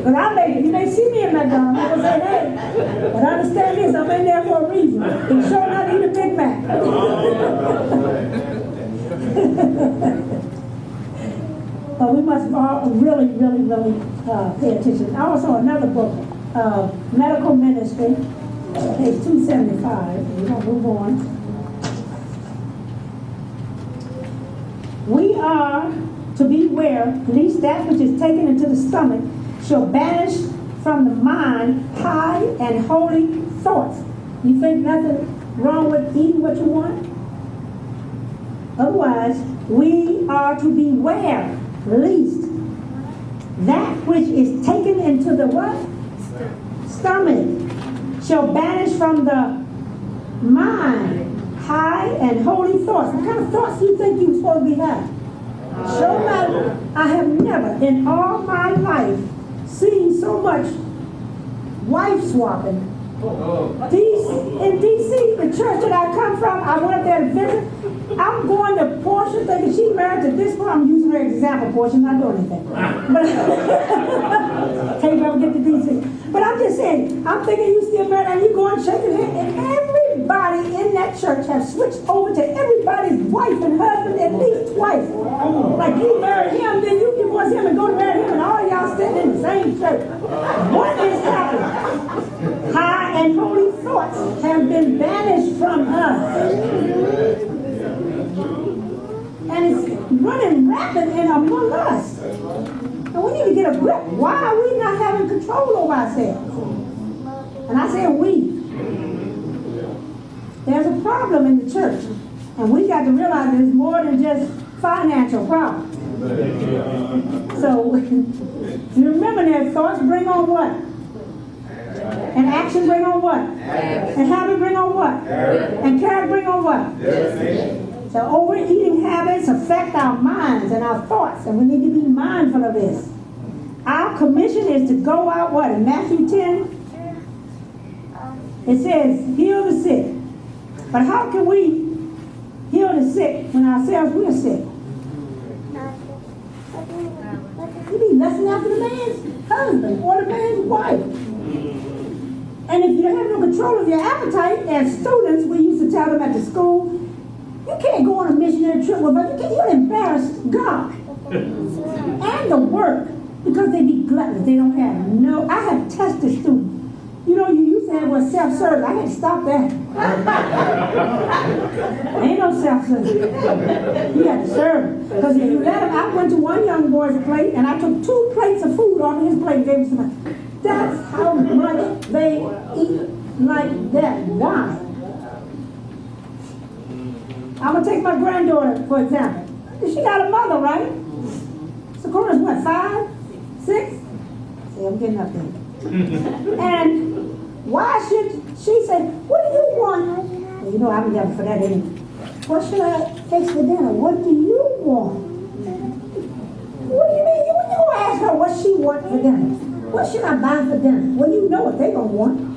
But you may see me in McDonald's and say, hey, but understand this, I'm in there for a reason. It's sure not eat a Big Mac. But we must really, really, really pay attention. Also, another book, Medical Ministry, page 275. We're going to move on. We are to beware, lest that which is taken into the stomach shall banish from the mind high and holy thoughts. You think nothing wrong with eating what you want? Otherwise, we are to beware, lest that which is taken into the what? Stomach shall banish from the mind high and holy thoughts. What kind of thoughts do you think you're supposed to be having? Show me, I have never in all my life seen so much wife swapping. In D.C., the church that I come from, I went up there to visit. I'm going to Portia thinking she's married to this one. I'm using her example. Portia's not doing anything. But can't ever get to D.C. But I'm just saying, I'm thinking you still married and you going shaking hands. And everybody in that church have switched over to everybody's wife and husband at least twice. Like you married him, then you divorce him and go to marry him, and all of y'all sitting in the same church. What is happening? High and holy thoughts have been banished from us. And it's running rapid and among us. And we need to get a grip. Why are we not having control over ourselves? And I say we. There's a problem in the church. And we got to realize there's more than just financial problems. So, you remember that thoughts bring on what? And action bring on what? And habit bring on what? And character bring on what? So overeating habits affect our minds and our thoughts, and we need to be mindful of this. Our commission is to go out, what, in Matthew 10? It says, heal the sick. But how can we heal the sick when ourselves we're sick? You be lusting after the man's husband or the man's wife. And if you have no control of your appetite, as students, we used to tell them at the school, you can't go on a missionary trip with us. You'll embarrass God and the work because they be gluttonous. They don't have no. I have tested students. You know, you used to have what self-service. I had to stop that. Ain't no self-service. You had to serve. Because if you let them, I went to one young boy's plate and I took 2 plates of food off of his plate and gave him some. That's how much they eat like that. Why? I'm going to take my granddaughter, for example. She got a mother, right? Sakura's what, 5? 6? See, I'm getting up there. And why should she say, what do you want? Well, you know, I'm never for that anyway. What should I fix for dinner? What do you want? What do you mean? You ask her what she wants for dinner. What should I buy for dinner? Well, you know what they're going to want.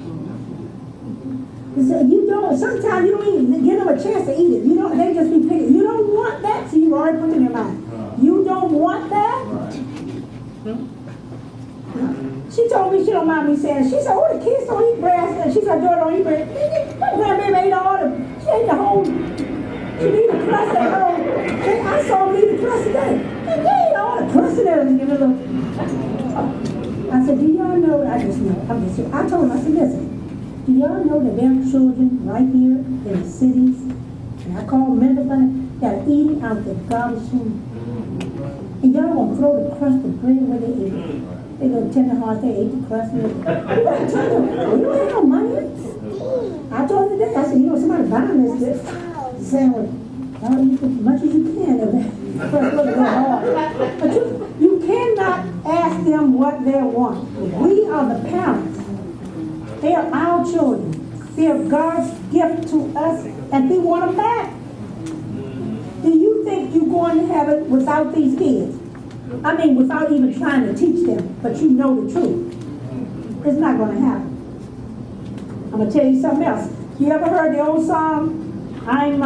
So you don't, sometimes you don't even give them a chance to eat it. You don't, they just be picking. You don't want that, so you've already put it in your mind. You don't want that? She told me she don't mind me saying, she said, oh, the kids don't eat bread. And she said, daughter don't eat bread. My grandbaby ate all the, she ate the whole, she ate the crust at home. I saw her eat the crust today. And they ate all the crust today. I said, do y'all know, I told them, I said, listen, do y'all know that there are children right here in the cities, and I call Memphis, that are eating out the garbage chute? And y'all gonna throw the crust of bread where they eat it. They go tender heart, they ate the crust. You don't have no money. I told her today, I said, you know, somebody buying this sandwich. Y'all eat as much as you can of that crust look real hard. But you cannot ask them what they want. We are the parents. They are our children. They are God's gift to us, and we want them back. Do you think you're going to heaven without these kids? I mean, without even trying to teach them, but you know the truth. It's not going to happen. I'm going to tell you something else. You ever heard the old song, I'm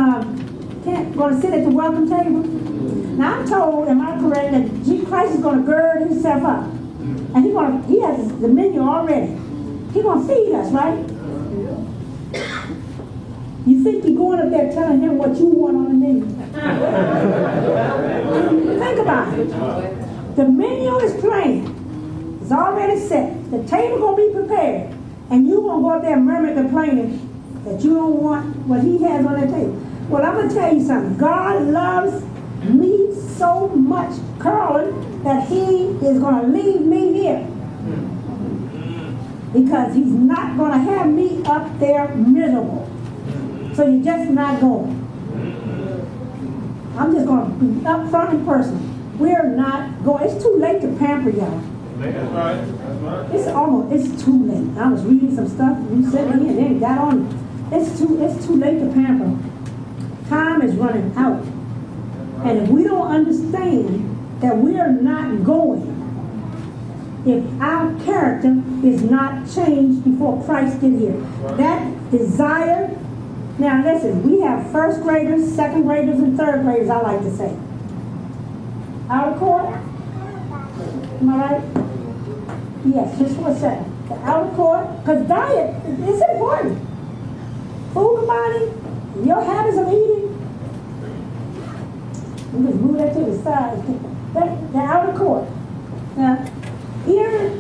going to sit at the welcome table. Now I'm told, am I correct, that Jesus Christ is going to gird himself up, and he has the menu already. He's going to feed us, right? You think you're going up there telling him what you want on the menu? Think about it. The menu is plain. It's already set. The table going to be prepared. And you going to go up there murmuring, complaining that you don't want what he has on that table. Well, I'm going to tell you something. God loves me so much, Carlin, that he is going to leave me here. Because he's not going to have me up there miserable. So you're just not going. I'm just going to be up front and personal. We're not going. It's too late to pamper y'all. That's right. That's right. It's too late. I was reading some stuff you sent me and then got on. It's too late to pamper. Time is running out. And if we don't understand that we are not going, if our character is not changed before Christ get here, that desire. Now listen, we have first graders, second graders, and third graders, I like to say. Outer court? Am I right? Yes, just for a second. The outer court, because diet is important. Food body, your habits of eating. We just move that to the side. The outer court. Now, here,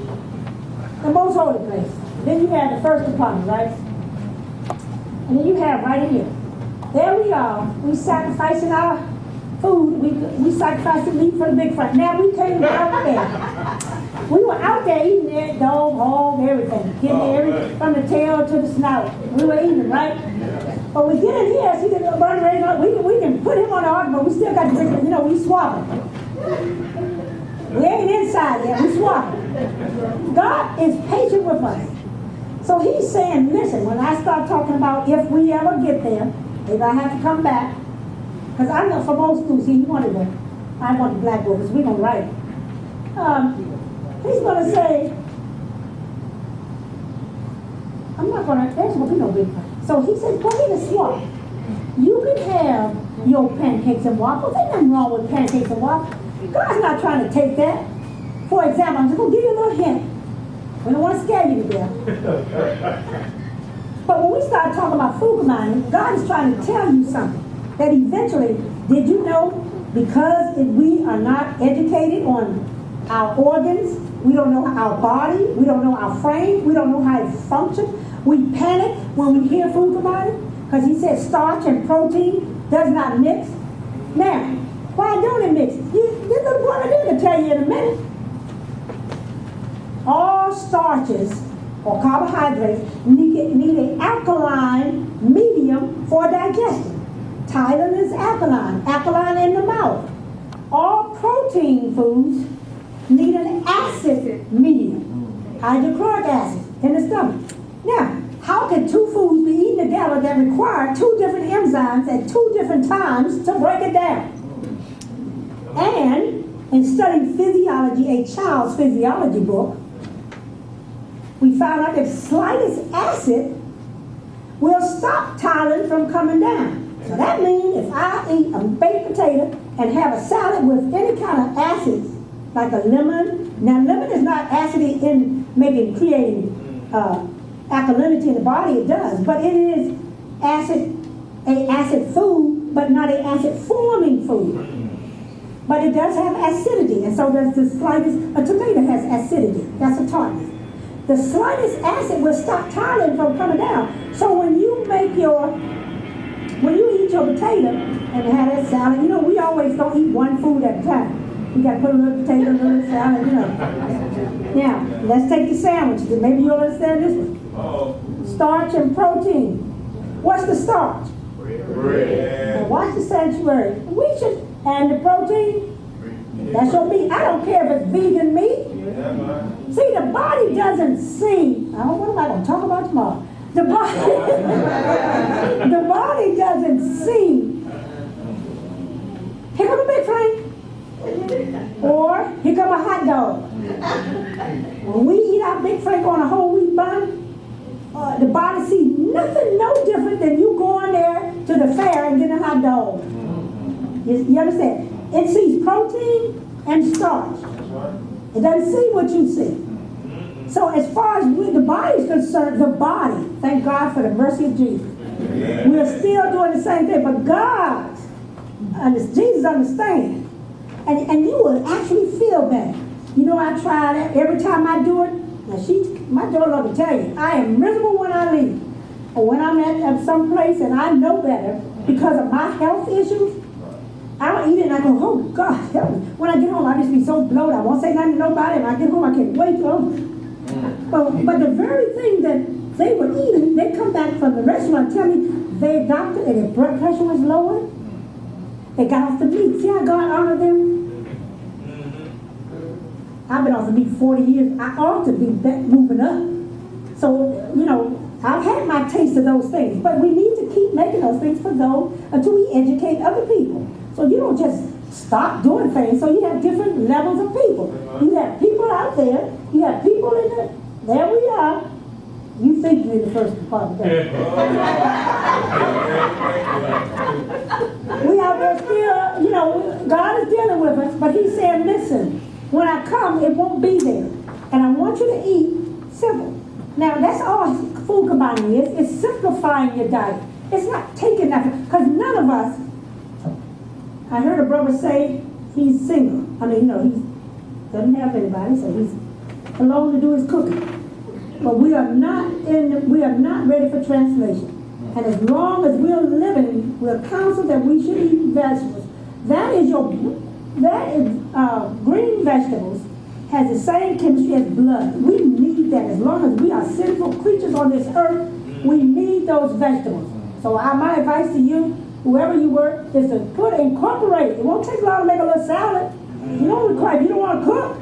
the most holy place. Then you have the first department, right? And then you have right in here. There we are. We sacrificing our food. We sacrificing meat for the big front. Now we came out there. We were out there eating that dog, hog, everything. Getting everything from the tail to the snout. We were eating, right? But we get in here, see the burn rate, we can put him on the ark, but we still got to drink it. You know, we swap it. We ain't inside yet, we swap it. God is patient with us. So he's saying, listen, when I start talking about if we ever get there, if I have to come back, because I know for most schools, I want the black book, because we're going to write it. He's going to say, there's going to be no big fight. So he says, go ahead and swap. You can have your pancakes and waffles. There's nothing wrong with pancakes and waffles. God's not trying to take that. For example, I'm just going to give you a little hint. We don't want to scare you to death. But when we start talking about food mining, God is trying to tell you something. That eventually, did you know, because if we are not educated on our organs, we don't know our body, we don't know our frame, we don't know how it functions, we panic when we hear food commodity, because he said starch and protein does not mix. Now, why don't it mix? This little boy right here can tell you in a minute. All starches or carbohydrates need an alkaline medium for digestion. Tylen is alkaline in the mouth. All protein foods need an acid medium, hydrochloric acid in the stomach. Now, how can two foods be eaten together that require two different enzymes at two different times to break it down? And in studying physiology, a child's physiology book, we found out that slightest acid will stop Tylen from coming down. So that means if I eat a baked potato and have a salad with any kind of acids, like a lemon. Now, lemon is not acidy in creating alkalinity in the body. It does, but it is acid food, but not an acid forming food. But it does have acidity, and so does the slightest. A tomato has acidity. That's a tartness. The slightest acid will stop Tylen from coming down. So when you eat your potato and have that salad, we always don't eat one food at a time. You got to put a little potato, a little salad, Now, let's take the sandwiches. Maybe you'll understand this one. Starch and protein. What's the starch? Bread. Now watch the sanctuary. And the protein? That's your meat. I don't care if it's vegan meat. See, the body doesn't see. What am I going to talk about tomorrow? The body doesn't see. Here come a big frame. Or here come a hot dog. When we eat our big frank on a whole wheat bun, the body sees nothing no different than you going there to the fair and getting a hot dog. You understand? It sees protein and starch. It doesn't see what you see. So as far as the body is concerned, the body, thank God for the mercy of Jesus. We're still doing the same thing, but God, Jesus understands. And you will actually feel better. You know, I try that every time I do it. Now my daughter love to tell you, I am miserable when I leave. Or when I'm at some place and I know better because of my health issues, I don't eat it and I go, oh God, help me. When I get home, I just be so bloated. I won't say nothing to nobody. And I get home, I can't wait But the very thing that they were eating, they come back from the restaurant and tell me their doctor and their blood pressure was lowered. They got off the meat. See how God honored them? I've been off the meat 40 years. I ought to be moving up. So, you know, I've had my taste of those things. But we need to keep making those things for those until we educate other people. So you don't just stop doing things. So you have different levels of people. You have people out there. You have people in the, there we are. You think you're in the first department. We out there still, you know, God is dealing with us, but he's saying, listen, when I come, it won't be there. And I want you to eat simple. Now, that's all food combining is. It's simplifying your diet. It's not taking nothing. Because none of us, I heard a brother say he's single. I mean, you know, he doesn't have anybody, so he's alone to do his cooking. But we are not ready for translation. And as long as we're living, we're counseled that we should eat vegetables. Green vegetables has the same chemistry as blood. We need that. As long as we are sinful creatures on this earth, we need those vegetables. So my advice to you, whoever you work, is to incorporate. It won't take long to make a little salad. You don't require, if you don't want to cook,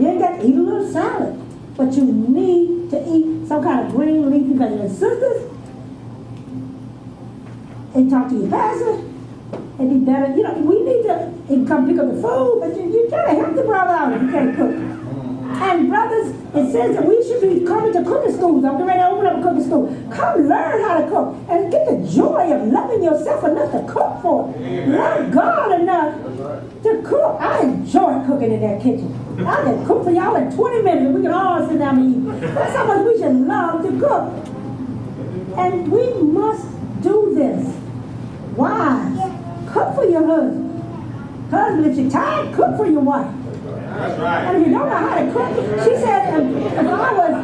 you ain't got to eat a little salad. But you need to eat some kind of green leafy vegetables. Sisters, and talk to your pastor, and be better. You know, we need to come pick up the food, but you try to help the brother out if you can't cook. And brothers, it says that we should be coming to cooking schools. I'm getting ready to open up a cooking school. Come learn how to cook and get the joy of loving yourself enough to cook for it. Love God enough to cook. I enjoy cooking in that kitchen. I can cook for y'all in 20 minutes and we can all sit down and eat. That's how much we should love to cook. And we must do this. Wives, cook for your husband. Husband, if you're tired, cook for your wife. That's right. And if you don't know how to cook, she said, if I was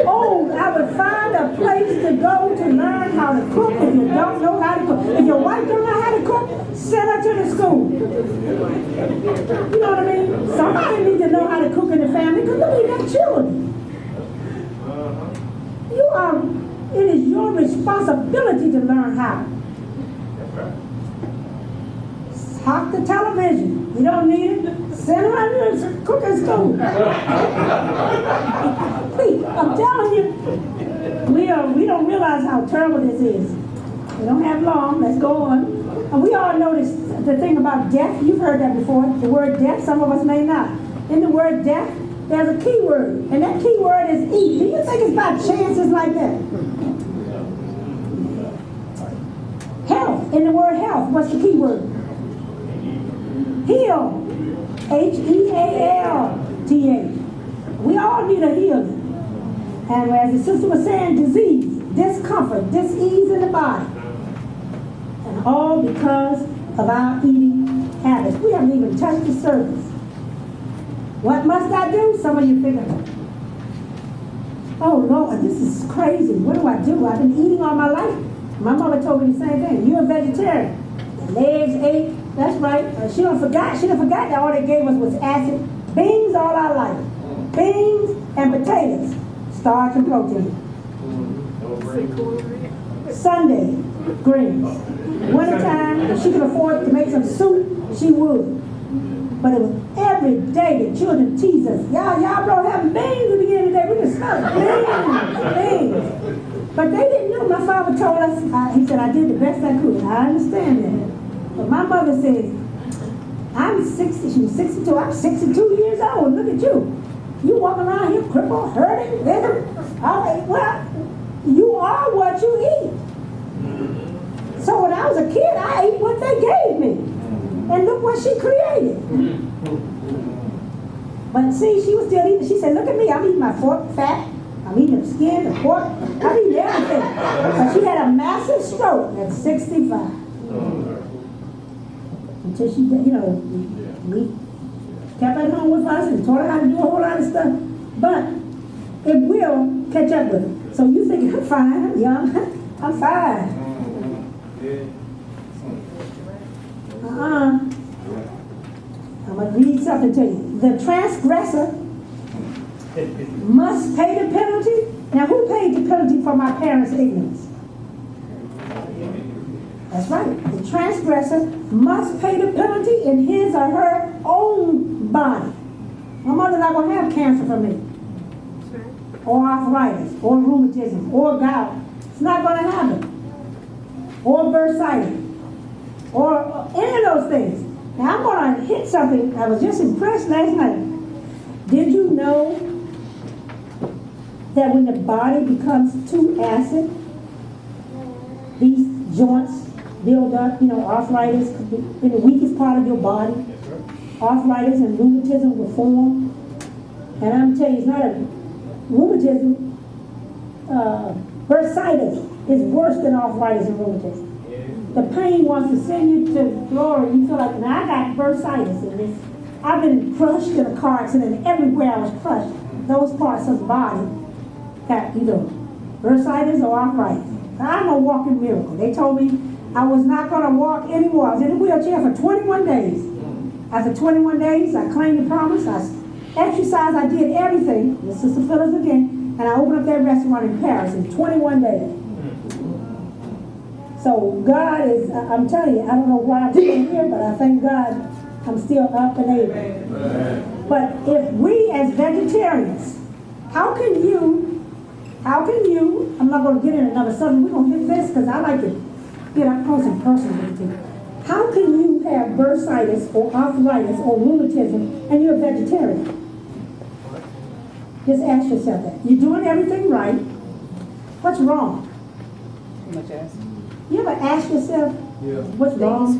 old, I would find a place to go to learn how to cook if you don't know how to cook. If your wife don't know how to cook, send her to the school. You know what I mean? Somebody needs to know how to cook in the family because look, you got children. It is your responsibility to learn how. Hawk the television. You don't need it. Send her to cooking school. Please, I'm telling you, we don't realize how terrible this is. We don't have long. Let's go on. And we all know the thing about death. You've heard that before. The word death, some of us may not. In the word death, there's a key word. And that key word is eat. Do you think it's by chances like that? Health. In the word health, what's the key word? Heal. Health. We all need a healing. And as the sister was saying, disease, discomfort, disease in the body. And all because of our eating habits. We haven't even touched the surface. What must I do? Some of you figure, oh Lord, this is crazy. What do I do? I've been eating all my life. My mother told me the same thing. You're a vegetarian. The legs ate. That's right. She done forgot that all they gave us was acid. Beans all our life. Beans and potatoes. Starch and protein. Sunday, greens. Wintertime, if she could afford to make some soup, she would. But it was every day the children teased us. Y'all brought having beans at the beginning of the day. We can smell beans. But they didn't know. My father told us, he said, I did the best I could. I understand that. But my mother says, I'm 60, she was 62, I'm 62 years old, look at you. You walk around here crippled, hurting, well, you are what you eat. So when I was what she created. But see, she was still eating. She said, look at me, I'm eating my pork fat. I'm eating the skin, the pork. I'm eating everything. But she had a massive stroke at 65. Until she, we kept at home with us and taught her how to do a whole lot of stuff. But it will catch up with her. So you think, I'm fine, I'm young, I'm fine. I'm going to read something to you. The transgressor must pay the penalty. Now, who paid the penalty for my parents' ignorance? That's right. The transgressor must pay the penalty in his or her own body. My mother's not going to have cancer from me, or arthritis, or rheumatism, or gout. It's not going to happen. Or bursitis, or any of those things. Now, I'm going to hit something. I was just impressed last night. Did you know that when the body becomes too acid, these joints build up, arthritis could be in the weakest part of your body. Arthritis and rheumatism will form. And I'm telling you, it's not a rheumatism. Bursitis is worse than arthritis and rheumatism. The pain wants to send you to glory. You feel like, now I got bursitis in this. I've been crushed in a car accident. Everywhere I was crushed, those parts of the body got either bursitis or arthritis. I'm a walking miracle. They told me I was not going to walk anymore. I was in a wheelchair for 21 days. After 21 days, I claimed the promise. I exercised. I did everything. With Sister Phyllis again. And I opened up that restaurant in Paris in 21 days. So God is, I'm telling you, I don't know why I'm still here, but I thank God I'm still up and able. But if we as vegetarians, how can you, I'm not going to get in another subject, we're going to hit this because I like to get up close and personal with you. How can you have bursitis or arthritis or rheumatism and you're a vegetarian? Just ask yourself that. You're doing everything right. What's wrong? Too much acid. You ever ask yourself what's wrong?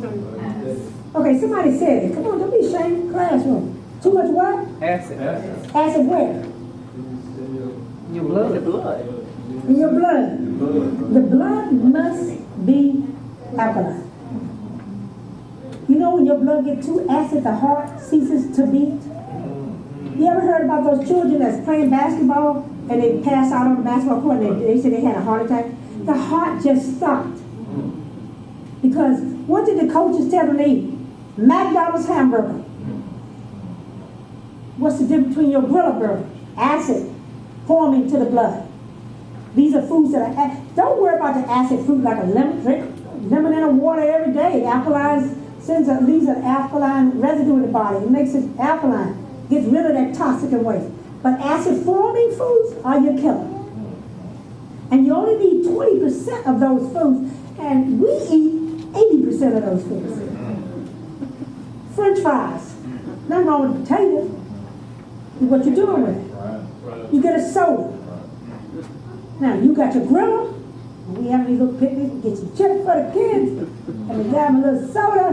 Okay, somebody said it. Come on, don't be ashamed. Classroom. Too much what? Acid. Acid where? Your blood. The blood. In your blood. The blood must be alkaline. You know when your blood gets too acid, the heart ceases to beat? You ever heard about those children that's playing basketball and they pass out on the basketball court and they said they had a heart attack? The heart just stopped. Because what did the coaches tell them to eat? McDonald's hamburger. What's the difference between your griller burger? Acid forming to the blood. These are foods that are, don't worry about the acid fruit like a lemon, drink lemon in water every day. Alkaline leaves an alkaline residue in the body. It makes it alkaline. Gets rid of that toxic and waste. But acid forming foods are your killer. And you only need 20% of those foods. And we eat 80% of those foods. French fries. Nothing wrong with potatoes. What you're doing with it. You get a soda. Now, you got your griller. We have these little picnics. Get some chips for the kids. And we got them a little soda.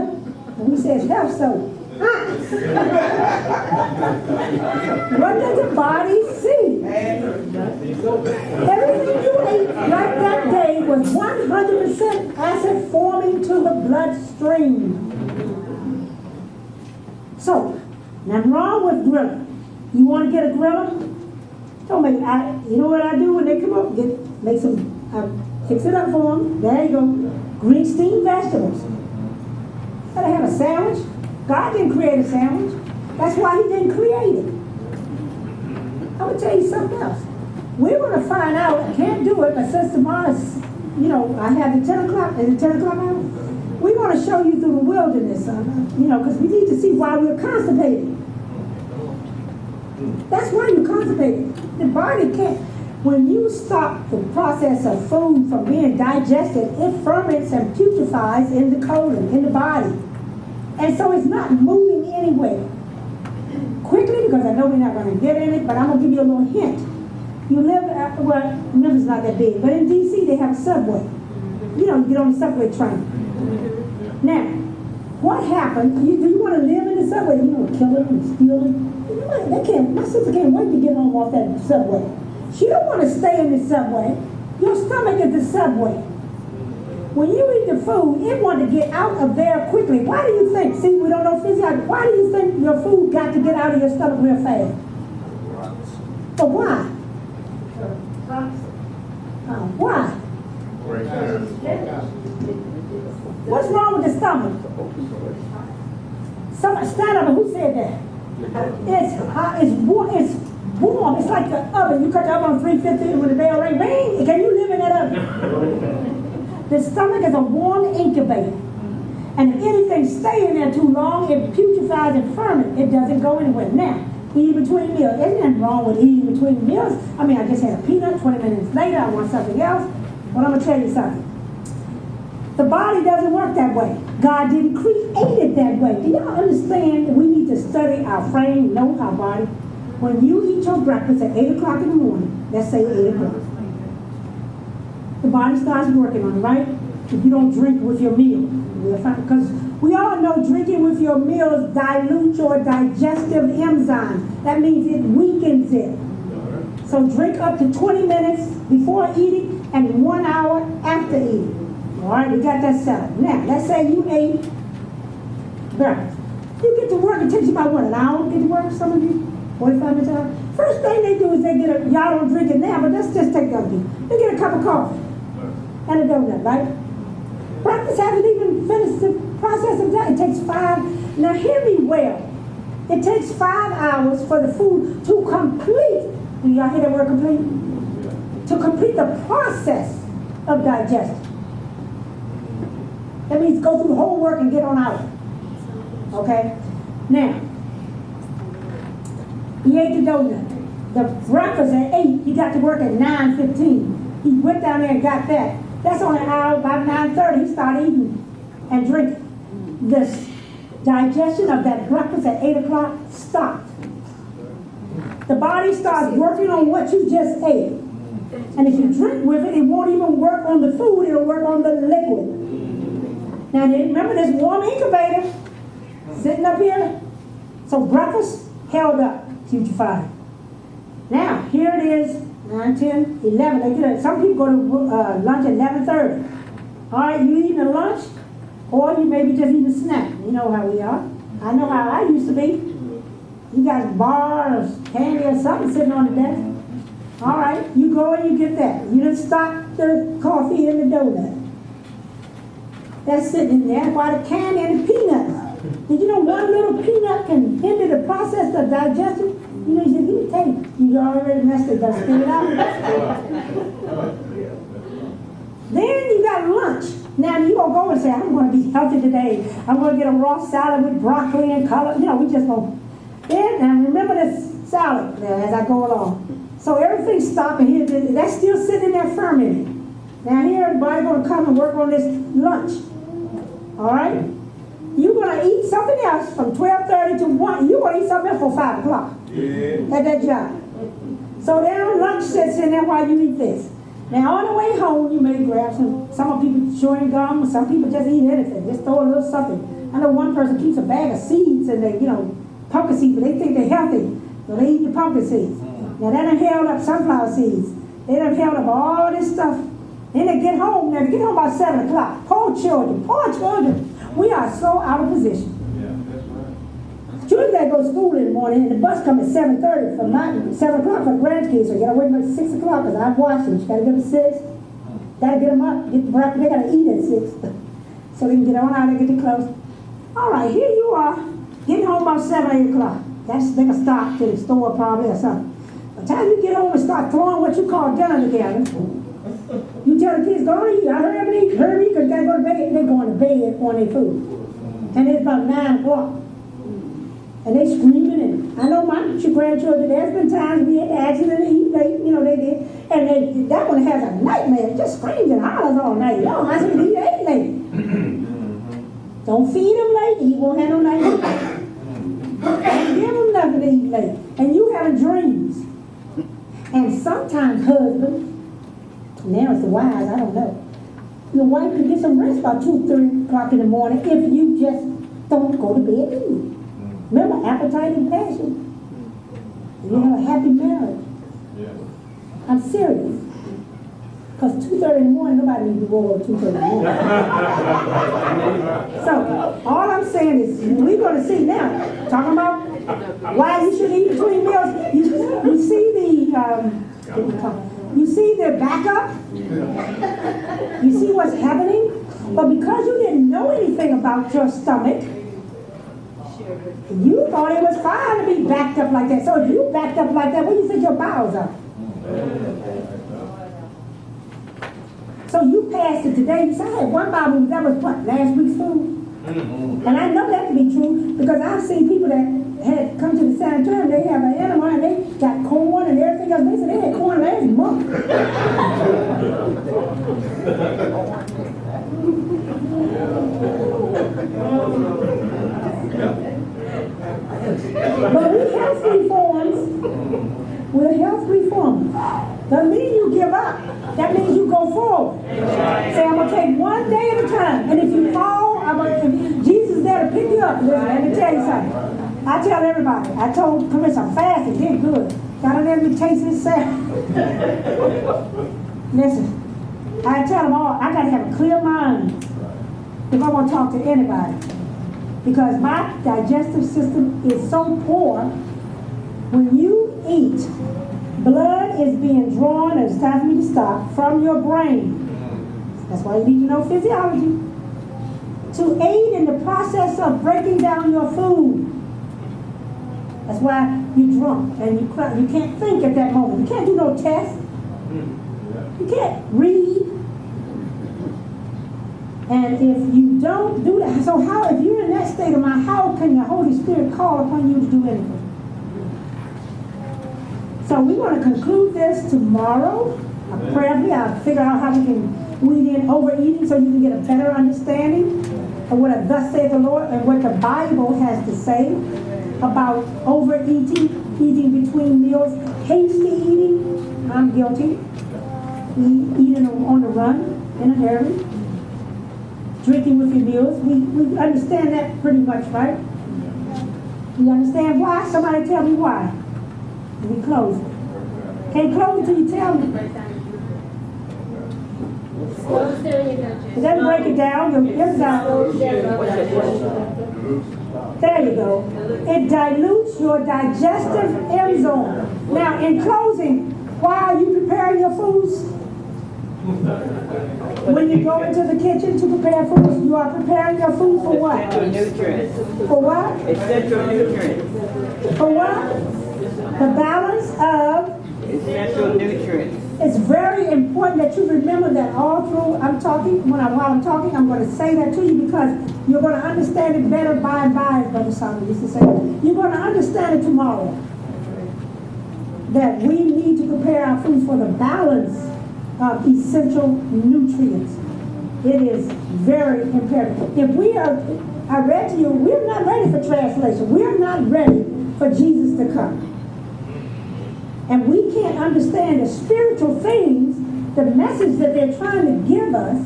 And we say it's health soda. What does the body see? Everything you ate right that day was 100% acid forming to the bloodstream. So, nothing wrong with griller. You want to get a griller? Don't make you know what I do when they come up? Fix it up for them. There you go. Green steamed vegetables. Gotta have a sandwich. God didn't create a sandwich. That's why he didn't create it. I'm going to tell you something else. We're going to find out, I can't do it, but since tomorrow's, I have the 10 o'clock, is it 10 o'clock hour? We're going to show you through the wilderness, because we need to see why we're constipated. That's why you're constipated. The body can't, when you stop the process of food from being digested, it ferments and putrefies in the colon, in the body. And so it's not moving anywhere. Quickly, because I know we're not going to get in it, but I'm going to give you a little hint. You live, Memphis is not that big, but in D.C. they have a subway. You get on the subway train. Now, what happened? Do you want to live in the subway? You know, killing and stealing. You know, they can't. My sister can't wait to get home off that subway. She don't want to stay in the subway. Your stomach is the subway. When you eat the food, it wants to get out of there quickly. Why do you think? See, we don't know physiology. Why do you think your food got to get out of your stomach real fast? But why? Why? What's wrong with the stomach? Somebody stand up and who said that? It's hot, it's warm, it's like the oven. You cut the oven on 350 and when the bell rings, bang, can you live in that oven? The stomach is a warm incubator. And if anything stays in there too long, it putrefies and ferments. It doesn't go anywhere. Now, eat between meals. There's nothing wrong with eating between meals. I mean, I just had a peanut, 20 minutes later, I want something else. But I'm going to tell you something. The body doesn't work that way. God didn't create it that way. Do y'all understand that we need to study our frame, know our body? When you eat your breakfast at 8 o'clock in the morning, let's say 8 o'clock, the body starts working on it, right? If you don't drink with your meal. Because we all know drinking with your meals dilutes your digestive enzyme. That means it weakens it. So drink up to 20 minutes before eating and 1 hour after eating. All right, we got that settled. Now, let's say you ate breakfast. You get to work, it takes you about, what, an hour to get to work, some of you? 45 minutes hour? First thing they do is they get y'all don't drink it now, but let's just take the other people. They get a cup of coffee and a donut, right? Breakfast hasn't even finished the process of that. It takes 5. Now, hear me well. It takes 5 hours for the food to complete. Do y'all hear that word complete? To complete the process of digestion. That means go through the whole work and get on out. Okay? Now, he ate the donut. The breakfast at 8, he got to work at 9:15. He went down there and got that. That's on an hour, about 9:30, he started eating and drinking. The digestion of that breakfast at 8 o'clock stopped. The body starts working on what you just ate. And if you drink with it, it won't even work on the food, it'll work on the liquid. Now, remember this warm incubator sitting up here? So breakfast held up, putrefied. Now, here it is, 9, 10, 11. They get it. Some people go to lunch at 11:30. All right, you eating a lunch, or you maybe just eating a snack. You know how we are. I know how I used to be. You got bars, candy, or something sitting on the desk. All right, you go and you get that. You didn't stop the coffee and the donut. That's sitting in there while the candy and the peanuts. Did you know one little peanut can hinder the process of digestion? You know, you said, you take, you already messed it, just spit it out. Then you got lunch. Now you gonna go and say, I'm gonna be healthy today. I'm gonna get a raw salad with broccoli and collard. You know, we just gonna. Then, and remember this salad as I go along. So everything's stopping here. That's still sitting there fermenting. Now here, everybody gonna come and work on this lunch. All right? You're gonna eat something else from 12:30 to 1. You're gonna eat something else for 5 o'clock. Yeah. At that job. So then lunch sits in there while you eat this. Now on the way home, you may grab some people chewing gum, some people just eat anything, just throw a little something. I know one person keeps a bag of seeds and they, pumpkin seeds, but they think they're healthy, so they eat the pumpkin seeds. Now they done held up sunflower seeds. They done held up all this stuff. Then they get home, now they get home about 7 o'clock. Poor children. We are so out of position. Children got to go to school in the morning, and the bus comes at 7:30 from 7 o'clock for the grandkids. So you got to wait until 6 o'clock because I've watched them. You got to get them at 6. Got to get them up, get the breakfast. They got to eat at 6. So they can get on out and get their clothes. All right, here you are, getting home about 7, 8 o'clock. They can stop to the store probably or something. By the time you get home and start throwing what you call dinner together, you tell the kids, go on eat. I hurry, because they got to go to bed. They're going to bed on their food. And it's about 9 o'clock. And they screaming, and I know my grandchildren, there's been times we had to ask them to eat late, they did. And that one has a nightmare, just screams and hollers all night. Y'all might as well eat late. Don't feed him late, he won't have no night. Don't give him nothing to eat late. And you having dreams. And sometimes husbands, now it's the wives, I don't know. Your wife can get some rest about 2, 3 o'clock in the morning if you just don't go to bed eating. Remember, appetite and passion. And you have a happy marriage. I'm serious. Because 2:30 in the morning, nobody needs to go over 2:30 in the morning. So, all I'm saying is, we're going to see now, talking about why you should eat between meals. You see the backup? You see what's happening? But because you didn't know anything about your stomach, you thought it was fine to be backed up like that. So if you backed up like that, where do you think your bowels are? So you passed it today. You said, I had one bowel movement. That was what, last week's food? And I know that to be true because I've seen people that had come to the sanitarium, they have an animal and they got corn and everything else. They said they had corn last month. But we health reforms. We're health reformers. Doesn't mean you give up. That means you go forward. Say, I'm going to take one day at a time. And if you fall, Jesus is there to pick you up. Listen, let me tell you something. I tell everybody. I told Commissioner, I'm fasting, did good. Got to let me taste this salad. Listen, I tell them all, I got to have a clear mind if I want to talk to anybody. Because my digestive system is so poor. When you eat, blood is being drawn, and it's time for me to stop, from your brain. That's why you need to know physiology. To aid in the process of breaking down your food. That's why you're drunk and you can't think at that moment. You can't do no test. You can't read. And if you don't do that, so how, if you're in that state of mind, how can the Holy Spirit call upon you to do anything? So we want to conclude this tomorrow. Prayerfully, I'll figure out how we can weed in overeating so you can get a better understanding of what a thus saith the Lord and what the Bible has to say about overeating, eating between meals, hasty eating. I'm guilty. Eating on the run, in a hurry. Drinking with your meals. We understand that pretty much, right? You understand why? Somebody tell me why. We close it. Can't close until you tell me. It doesn't break it down. There you go. It dilutes your digestive enzyme. Now, in closing, why are you preparing your foods? When you go into the kitchen to prepare foods, you are preparing your food for what? Essential nutrients. For what? Essential nutrients. For what? The balance of Essential nutrients. It's very important that you remember that all through while I'm talking, I'm going to say that to you because you're going to understand it better by and by, as Brother Solomon used to say. You're going to understand it tomorrow. That we need to prepare our food for the balance of essential nutrients. It is very imperative. If we are, I read to you, we're not ready for translation. We're not ready for Jesus to come. And we can't understand the spiritual things, the message that they're trying to give us.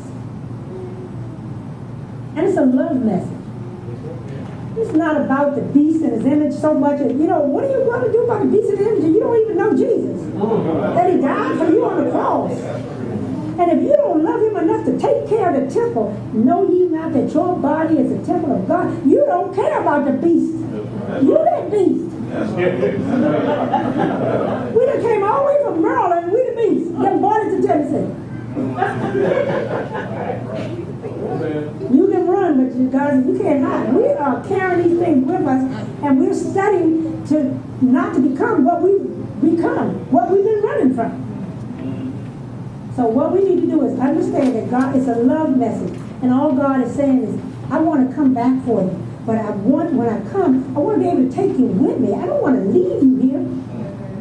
And it's a love message. It's not about the beast and his image so much. What are you going to do about the beast and his image if you don't even know Jesus? That he died for you on the cross. And if you don't love him enough to take care of the temple, know ye not that your body is a temple of God? You don't care about the beast. You that beast. We done came all the way from Maryland, we the beast. Then brought it to Tennessee. You can run, but you guys, you can't hide. We are carrying these things with us, and we're studying to not to become what we've become, what we've been running from. So what we need to do is understand that God is a love message, and all God is saying is, I want to come back for you. But when I come, I want to be able to take you with me. I don't want to leave you here.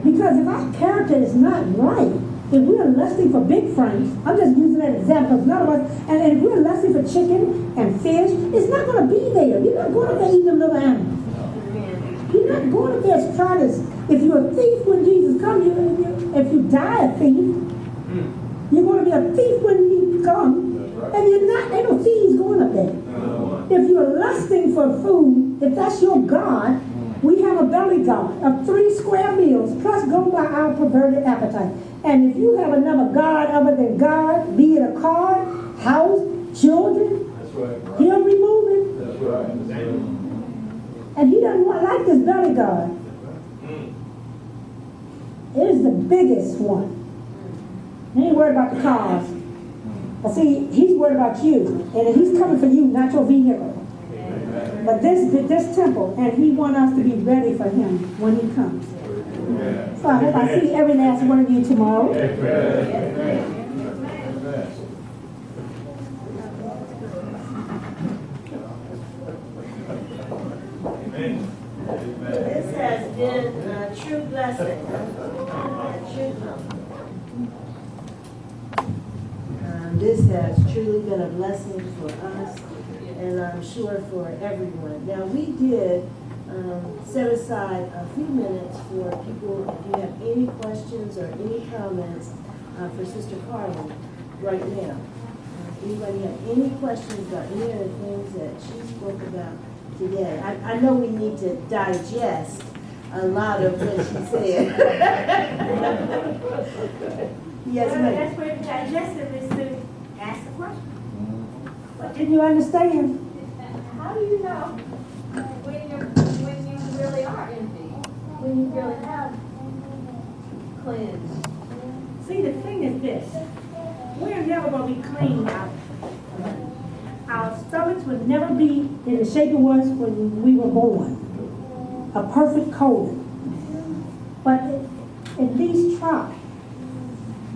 Because if our character is not right, if we're lusting for big frames, I'm just using that example because none of us, and if we're lusting for chicken and fish, it's not going to be there. You're not going up there eating them little animals. You're not going up there trying to, if you're a thief when Jesus comes, if you die a thief, you're going to be a thief when he comes. And you're not, ain't no thieves going up there. If you're lusting for food, if that's your God, we have a belly God of 3 square meals, plus go by our perverted appetite. And if you have another God other than God, be it a car, house, children, he'll remove it. That's right. And he doesn't like this belly God. It is the biggest one. He ain't worried about the cars. But see, he's worried about you. And he's coming for you, not your vehicle. But this temple, and he wants us to be ready for him when he comes. So I hope I see every last one of you tomorrow. This has been a true blessing. This has truly been a blessing for us, and I'm sure for everyone. Now, we did set aside a few minutes for people, if you have any questions or any comments for Sister Carla right now. Anybody have any questions about any of the things that she spoke about today? I know we need to digest a lot of what she said. Yes, Well, ma'am. that's where the digestive is to ask the question. But didn't you understand? How do you know when you really are empty? When you really have cleansed? See, the thing is this. We're never going to be clean out. Our stomachs would never be in the shape it was when we were born. A perfect colon. But at least try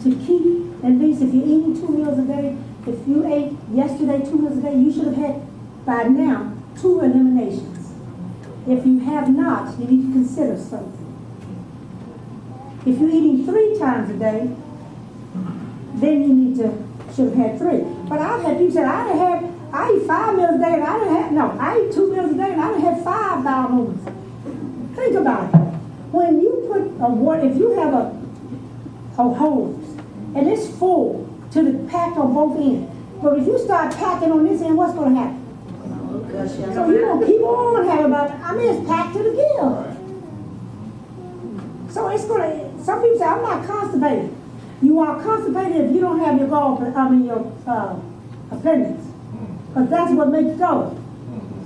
to keep, at least if you're eating 2 meals a day, if you ate yesterday 2 meals a day, you should have had by now 2 eliminations. If you have not, you need to consider something. If you're eating 3 times a day, then you should have had 3. But I've had people say, I eat 5 meals a day and I eat 2 meals a day and I done had 5 bowel movements. Think about it. When you put if you have a hose and it's full to the packed on both ends, but if you start packing on this end, what's going to happen? So you're going to keep on having it's packed to the gill. So it's going to, some people say, I'm not constipated. You are constipated if you don't have your appendix. Because that's what makes it go.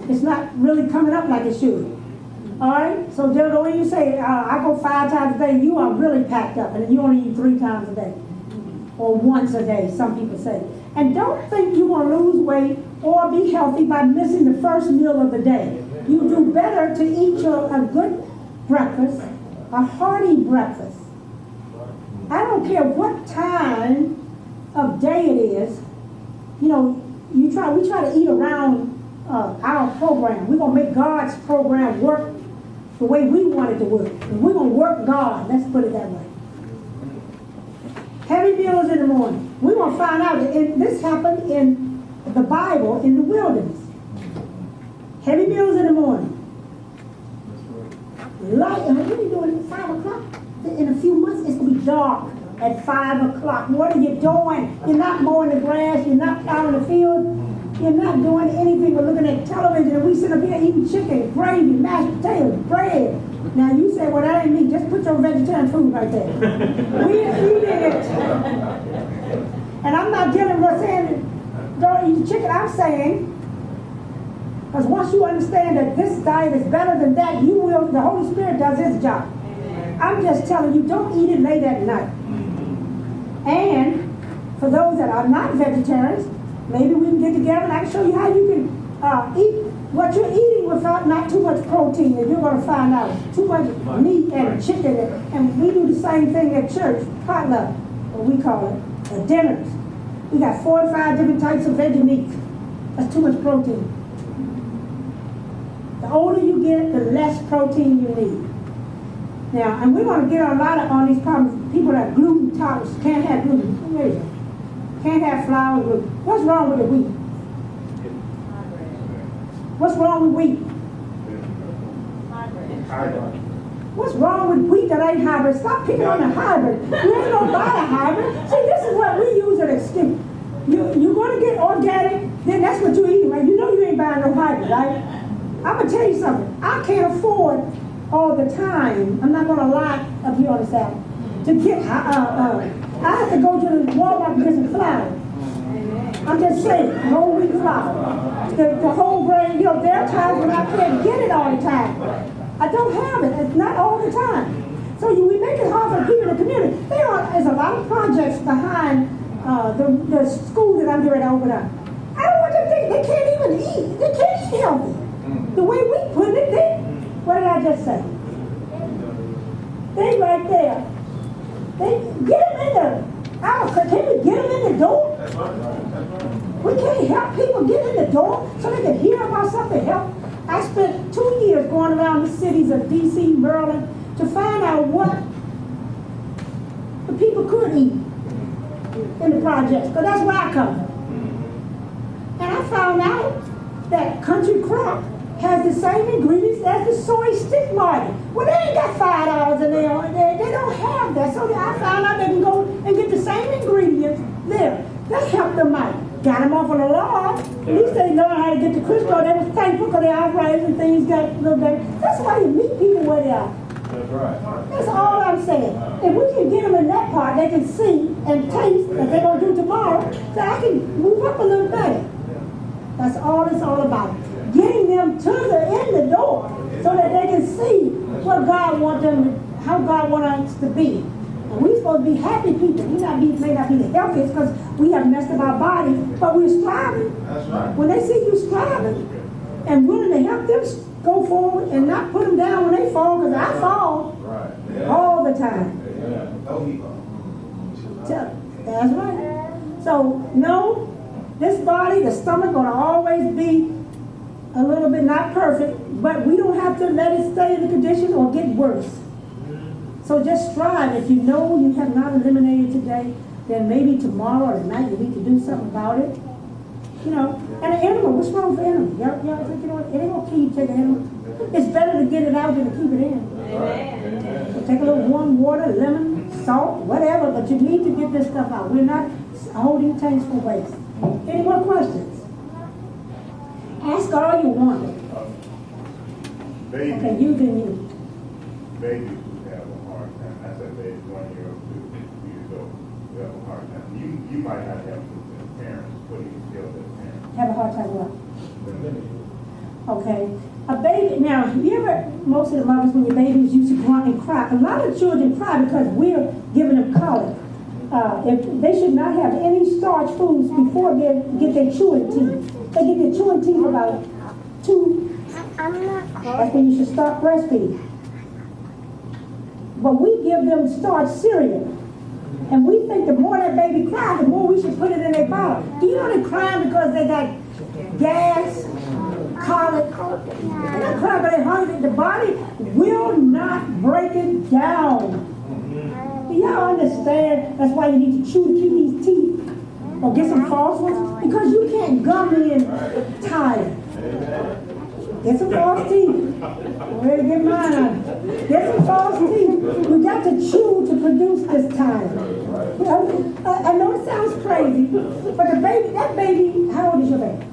It's not really coming up like it should. All right? So the way you say, I go 5 times a day, you are really packed up. And you only eat 3 times a day. Or once a day, some people say. And don't think you're going to lose weight or be healthy by missing the first meal of the day. You do better to eat a good breakfast, a hearty breakfast. I don't care what time of day it is. You know, we try to eat around our program. We're going to make God's program work the way we want it to work. And we're going to work God. Let's put it that way. Heavy meals in the morning. We're going to find out that this happened in the Bible in the wilderness. Heavy meals in the morning. Light, what are you doing at 5 o'clock? In a few months, it's going to be dark at 5 o'clock. What are you doing? You're not mowing the grass. You're not plowing the field. You're not doing anything but looking at television. And we sit up here eating chicken, gravy, mashed potatoes, bread. Now you say, well, that ain't me. Just put your vegetarian food right there. We're eating it. And I'm not dealing with saying don't eat the chicken. I'm saying, because once you understand that this diet is better than that, the Holy Spirit does his job. I'm just telling you, don't eat it late at night. And for those that are not vegetarians, maybe we can get together and I can show you how you can eat what you're eating without not too much protein. And you're going to find out too much meat and chicken. And we do the same thing at church, potluck, what we call it, dinners. We got 4 or 5 different types of veggie meat. That's too much protein. The older you get, the less protein you need. Now, and we're going to get a lot on these problems. People that are gluten intolerant can't have gluten. Wait a minute. Can't have flour and gluten. What's wrong with the wheat? What's wrong with wheat? What's wrong with wheat that ain't hybrid? Stop picking on the hybrid. You ain't gonna buy a hybrid. See, this is what we use as an excuse. You're gonna get organic, then that's what you're eating, right? You know you ain't buying no hybrid, right? I'm gonna tell you something. I can't afford all the time. I'm not gonna lie up here on the South to get. I have to go to the Walmart and get some flour. I'm just saying, whole wheat flour, the whole grain. You know, there are times when I can't get it all the time. I don't have it. It's not all the time. So we make it hard for people in the community. There's a lot of projects behind the school that I'm getting ready to open up. I don't want them to think they can't even eat. They can't eat healthy. The way we put it, what did I just say? They right there. They get them in there. Can we get them in the door? We can't help people get in the door so they can hear about something help. I spent 2 years going around the cities of D.C., Maryland, to find out what the people could eat in the projects, because that's where I come from. And I found out that country crop has the same ingredients as the soy stick market. Well, they ain't got $5 in there. They don't have that. So I found out they can go and get the same ingredients there. That helped them out. Got them off on the law. At least they know how to get to Crisco. They was thankful because their outright and things got a little better. That's why you meet people where they are. That's right. That's all I'm saying. If we can get them in that part, they can see and taste that they're going to do tomorrow, so I can move up a little better. That's all it's all about. Getting them to in the door so that they can see what God wants them to, how God wants us to be. And we're supposed to be happy people. We may not be the healthiest because we have messed up our body, but we're striving. That's right. When they see you striving and willing to help them go forward and not put them down when they fall, because I fall Right. all the time. Yeah. That's right. So, no, this body, the stomach, going to always be a little bit not perfect, but we don't have to let it stay in the condition or get worse. So just strive. If you know you have not eliminated today, then maybe tomorrow or tonight you need to do something about it. You know, and an enema, what's wrong with enema? Y'all think, you know what, it ain't gonna keep you taking enema. It's better to get it out than to keep it in. Amen. So take a little warm water, lemon, salt, whatever, but you need to get this stuff out. We're not holding tanks for waste. Any more questions? Ask all you want. Babies, Okay, you can you. babies who have a hard time. I said babies 1 year old, 2 years old, who have a hard time. You might not have to as parents, but you still as parents. Have a hard time what? Okay. A baby, now, you ever, most of the mothers, when your babies used to grunt and cry, a lot of children cry because we're giving them colic. If they should not have any starch foods before they get their chewing teeth. They get their chewing teeth about 2. That's when you should start breastfeeding. But we give them starch cereal. And we think the more that baby cries, the more we should put it in their bottle. Do you know they're crying because they got gas, colic? They're not crying because they're hungry. The body will not break it down. Do y'all understand? That's why you need to chew to keep these teeth. Or get some false ones. Because you can't gum in tired. Get some false teeth. I'm ready to get mine on. Get some false teeth. We got to chew to produce this time. I know it sounds crazy, but that baby, how old is your baby?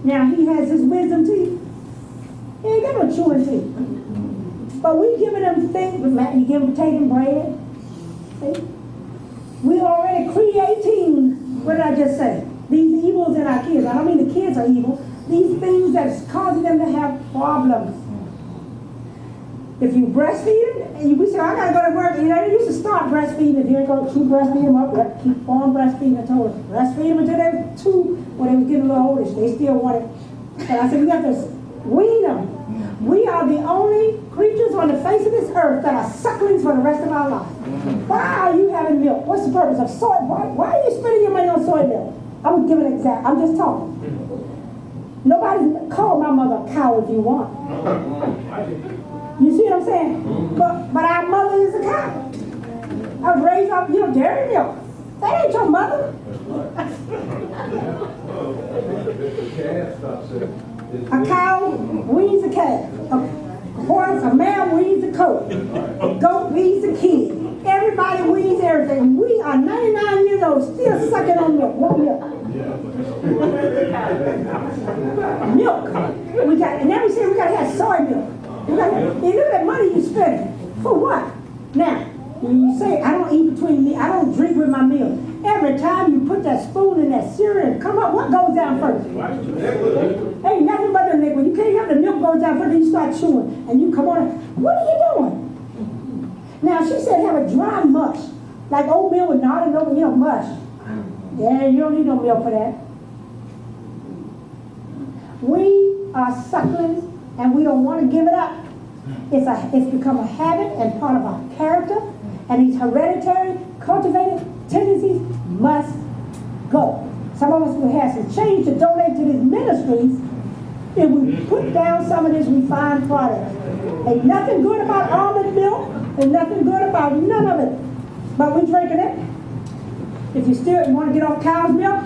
Now he has his wisdom teeth. He ain't got no chewing teeth. But we giving them things, you give them potato bread. See? We already creating, what did I just say? These evils in our kids. I don't mean the kids are evil. These things that's causing them to have problems. If you breastfeed, and we say, I gotta go to work, you know, they used to start breastfeeding, and here go, keep breastfeeding them up, keep on breastfeeding. I told them, breastfeed them until they were 2, when they was getting a little older, they still wanted. And I said, we got to wean them. We are the only creatures on the face of this earth that are sucklings for the rest of our lives. Why are you having milk? What's the purpose of soy? Why are you spending your money on soy milk? I'm giving an example. I'm just talking. Nobody call my mother a cow if you want. You see what I'm saying? But our mother is a cow. I was raised up, dairy milk. That ain't your mother. A cow weans a calf. A horse, a male weans a coat. A goat weans a kid. Everybody weans everything. We are 99 years old, still sucking on milk. What milk? For what? Now, when you say, I don't eat between me, I don't drink with my meal. Every time you put that spoon in that cereal and come up, what goes down first? Ain't nothing but the liquid. You can't have the milk goes down first, then you start chewing. And you come on, what are you doing? Now, she said have a dry mush, like oatmeal with not an oatmeal mush. Yeah, you don't need no milk for that. We are sucklings, and we don't want to give it up. It's become a habit and part of our character, and these hereditary, cultivated tendencies must go. Some of us will have some change to donate to these ministries if we put down some of this refined product. Ain't nothing good about almond milk, and nothing good about none of it, but we drinking it. If you still want to get off cow's milk,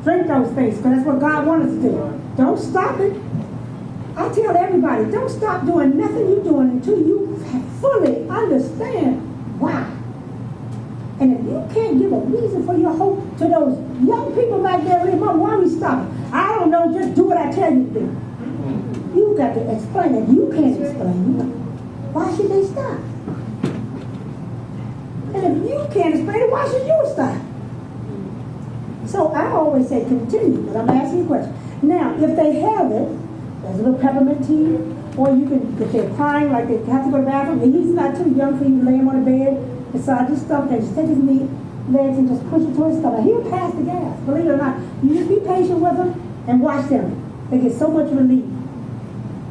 drink those things, because that's what God wants us to do. Don't stop it. I tell everybody, don't stop doing nothing you're doing until you fully understand why. And if you can't give a reason for your hope to those young people back there, why are we stopping? I don't know, just do what I tell you to do. You got to explain it. You can't explain it. Why should they stop? And if you can't explain it, why should you stop? So I always say continue, but I'm asking you a question. Now, if they have it, there's a little peppermint tea, or you can, if they're crying like they have to go to the bathroom, and he's not too young for you to lay him on the bed beside his stomach, and just take his legs and just push it to his stomach. He'll pass the gas, believe it or not. You just be patient with them and watch them. They get so much relief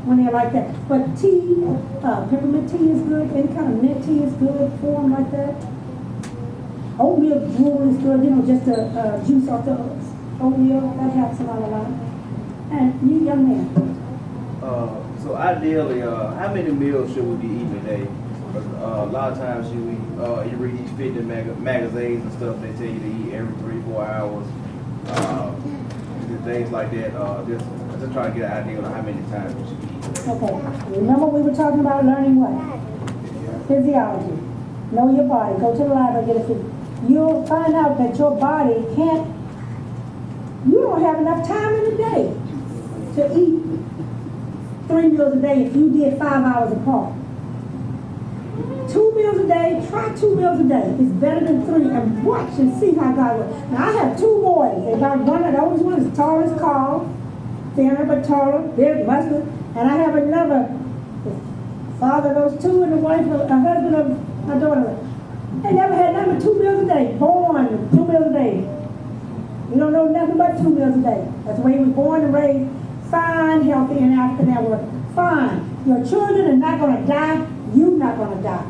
when they're like that. But tea, peppermint tea is good, any kind of mint tea is good for them like that. Oatmeal gruel is good, just the juice off the oatmeal, that helps a lot. And you, young man. So ideally, how many meals should we be eating a day? A lot of times you read these fitness magazines and stuff, they tell you to eat every 3-4 hours. Things like that. Just try to get an idea of how many times you should eat. Okay. Remember we were talking about learning what? Physiology. Know your body. Go to the library, get a physical. You'll find out that your body you don't have enough time in the day to eat 3 meals a day if you did 5 hours apart. 2 meals a day, try 2 meals a day. It's better than 3, and watch and see how God works. Now I have 2 boys. About one of the oldest one is tall as Carl, thinner but taller, big, muscular, and I have another, the father of those 2 and the wife, a husband of my daughter. They never had nothing but 2 meals a day. Born 2 meals a day. You don't know nothing but 2 meals a day. That's the way he was born and raised. Fine, healthy, and African network. Fine. Your children are not going to die. You're not going to die.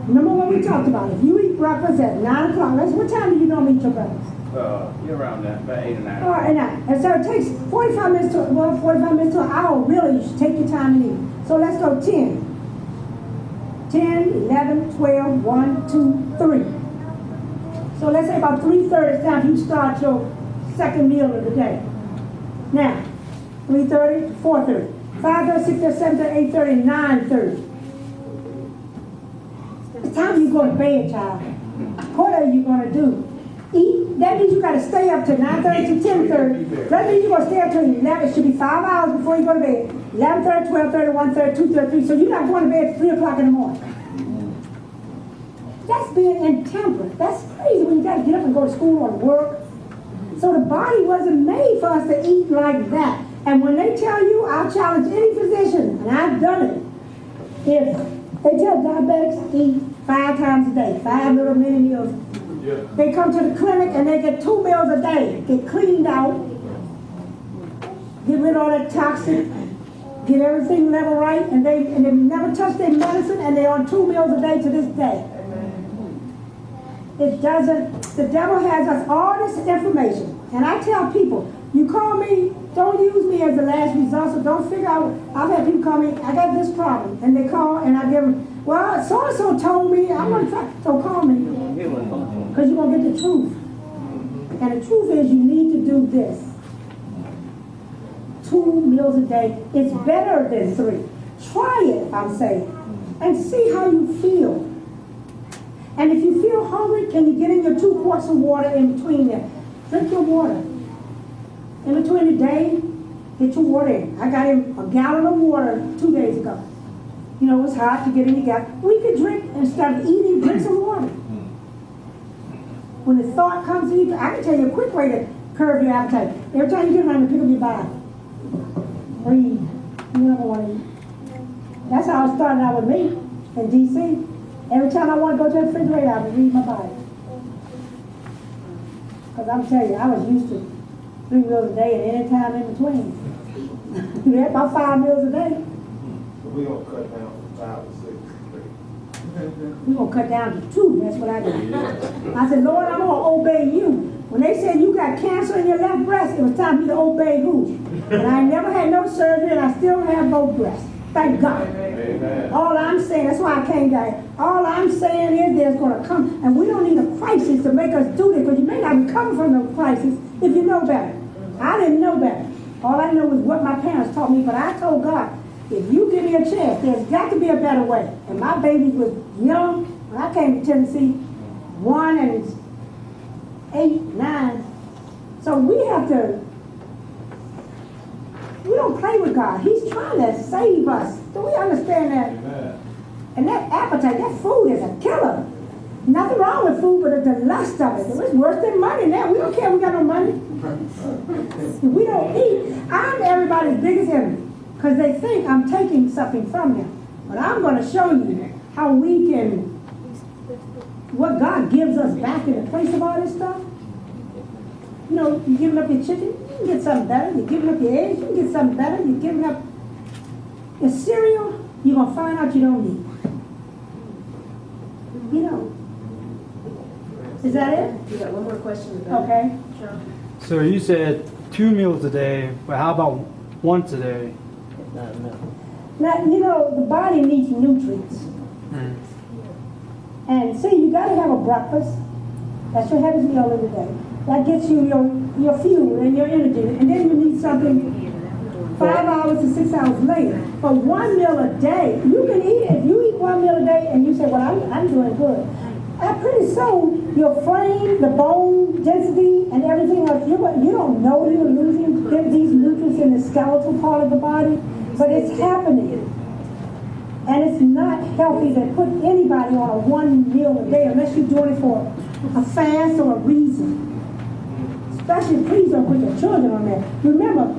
Remember what we talked about? If you eat breakfast at 9 o'clock, what time do you normally eat your breakfast? You're around that, about 8 or 9. All right, and so it takes 45 minutes to an hour. Really, you should take your time and eat. So let's go 10. 10, 11, 12, 1, 2, 3. So let's say about 3:30 is time you start your second meal of the day. Now, 3:30, 4:30, 5:30, 6:30, 7:30, 8:30, 9:30. It's time you go to bed, child. What are you going to do? Eat. That means you got to stay up to 9:30 to 10:30. That means you're going to stay up till 11. It should be 5 hours before you go to bed. 11:30, 12:30, 1:30, 2:30, 3. So you're not going to bed at 3 o'clock in the morning. That's being intemperate. That's crazy when you got to get up and go to school or work. So the body wasn't made for us to eat like that. And when they tell you, I'll challenge any physician, and I've done it, if they tell diabetics eat 5 times a day, 5 little mini meals, they come to the clinic and they get 2 meals a day, get cleaned out, get rid of all that toxic, get everything level right, and they never touch their medicine, and they're on 2 meals a day to this day. It doesn't, the devil has us all this information. And I tell people, you call me, don't use me as the last result, so don't figure out, I've had people call me, I got this problem. And they call and I give them, well, so-and-so told me, I'm going to try, so call me. Because you're going to get the truth. And the truth is you need to do this. 2 meals a day. It's better than 3. Try it, I'm saying, and see how you feel. And if you feel hungry, can you get in your 2 quarts of water in between there? Drink your water. In between the day, get your water in. I got in a gallon of water 2 days ago. You know, it was hard to get any gas. We could drink, instead of eating, drink some water. When the thought comes to you, I can tell you a quick way to curb your appetite. Every time you get around and pick up your Bible, breathe. You never want to eat. That's how it started out with me in D.C. Every time I want to go to the refrigerator, I would read my Bible. Because I'm telling you, I was used to 3 meals a day and any time in between. You had about 5 meals a day. We're gonna cut down from 5 to 6. We're going to cut down to 2. That's what I did. I said, Lord, I'm going to obey you. When they said you got cancer in your left breast, it was time for you to obey who? And I never had no surgery, and I still have both breasts. Thank God. Amen. All I'm saying, that's why I came down. All I'm saying is there's going to come, and we don't need a crisis to make us do this, because you may not recover from the crisis if you know better. I didn't know better. All I know was what my parents taught me, but I told God, if you give me a chance, there's got to be a better way. And my babies was young when I came to Tennessee, 1 and 8, 9. So we have to, we don't play with God. He's trying to save us. Do we understand that? Amen. And that appetite, that food is a killer. Nothing wrong with food, but it's the lust of it. It's worse than money now. We don't care if we got no money. If we don't eat, I'm everybody's biggest enemy. Because they think I'm taking something from them. But I'm going to show you how we can, what God gives us back in the place of all this stuff. You know, you're giving up your chicken, you can get something better. You're giving up your eggs, you can get something better. You're giving up your cereal, you're going to find out you don't need. You know. Is that it? You got one more question about Okay. Charles? So you said 2 meals a day, but how about once a day? Now, you know, the body needs nutrients. And see, you got to have a breakfast. That's your heaviest meal of the day. That gets you your fuel and your energy. And then you need something 5 hours to 6 hours later. But 1 meal a day, you can eat it. If you eat 1 meal a day and you say, well, I'm doing good. Pretty soon, your frame, the bone density, and everything else, you don't know you're losing these nutrients in the skeletal part of the body, but it's happening. And it's not healthy to put anybody on a 1 meal a day unless you're doing it for a fast or a reason. Especially, please don't put your children on that. Remember,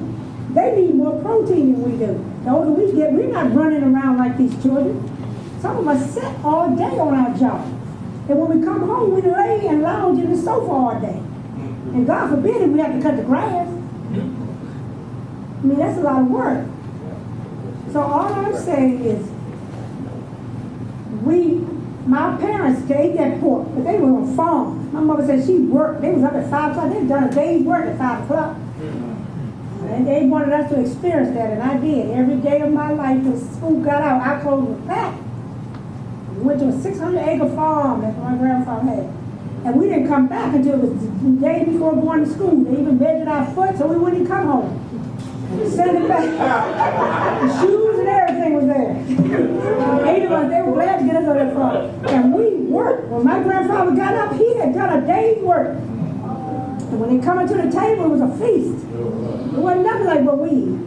they need more protein than we do. The older we get, we're not running around like these children. Some of us sit all day on our job. And when we come home, we lay and lounge in the sofa all day. And God forbid if we have to cut the grass. I mean, that's a lot of work. So all I'm saying is, my parents ate that pork, but they were on farms. My mother said she worked, they was up at 5 o'clock, they'd done a day's work at 5 o'clock. And they wanted us to experience that, and I did. Every day of my life, till school got out, our clothes were packed. We went to a 600-acre farm that my grandfather had. And we didn't come back until it was the day before going to school. They even measured our foot so we wouldn't come home. Send it back. The shoes and everything was there. 8 of us, they were glad to get us on that farm. And we worked. When my grandfather got up, he had done a day's work. And when they come into the table, it was a feast. It wasn't nothing like what we eat.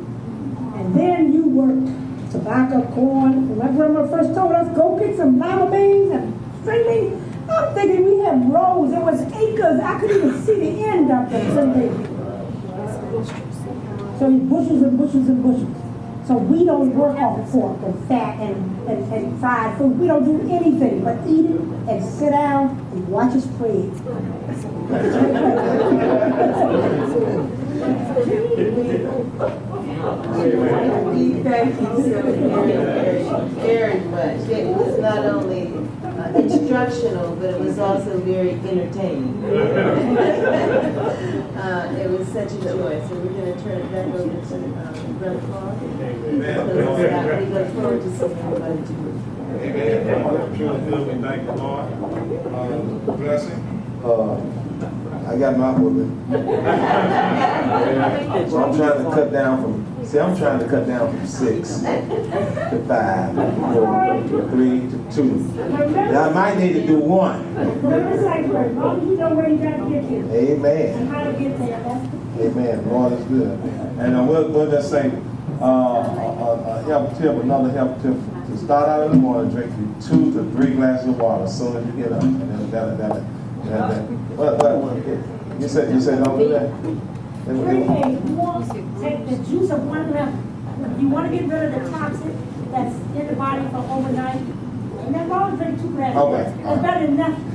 And then you worked. Tobacco, corn. When my grandma first told us, go pick some lima beans and string beans, I'm thinking we had rows. It was acres. I couldn't even see the end of the string beans. So bushels and bushels and bushels. So we don't work off pork and fat and fried food. We don't do anything but eat it and sit down and watch it spread. We thank you so very much. It was not only instructional, but it was also very entertaining. It was such a joy. So we're going to turn it back over to Brother Paul. We look forward to seeing everybody tomorrow. Amen. Truly good. We thank the Lord. Blessing. I got my woman. So I'm trying to cut down from 6 to 5, 4, 3 to 2. Now I might need to do 1. Remember, as long as you know where you got to get to. Amen. And how to get there. Amen. Lord is good. And we'll just say, help tip, another help tip to You start out in the morning, drink you 2 to 3 glasses of water as soon as you get up. And then what? You said don't do that? Drink take the juice of one lemon. You want to get rid of the toxin that's in the body for overnight. And then always drink 2 glasses. Okay. It's better than nothing.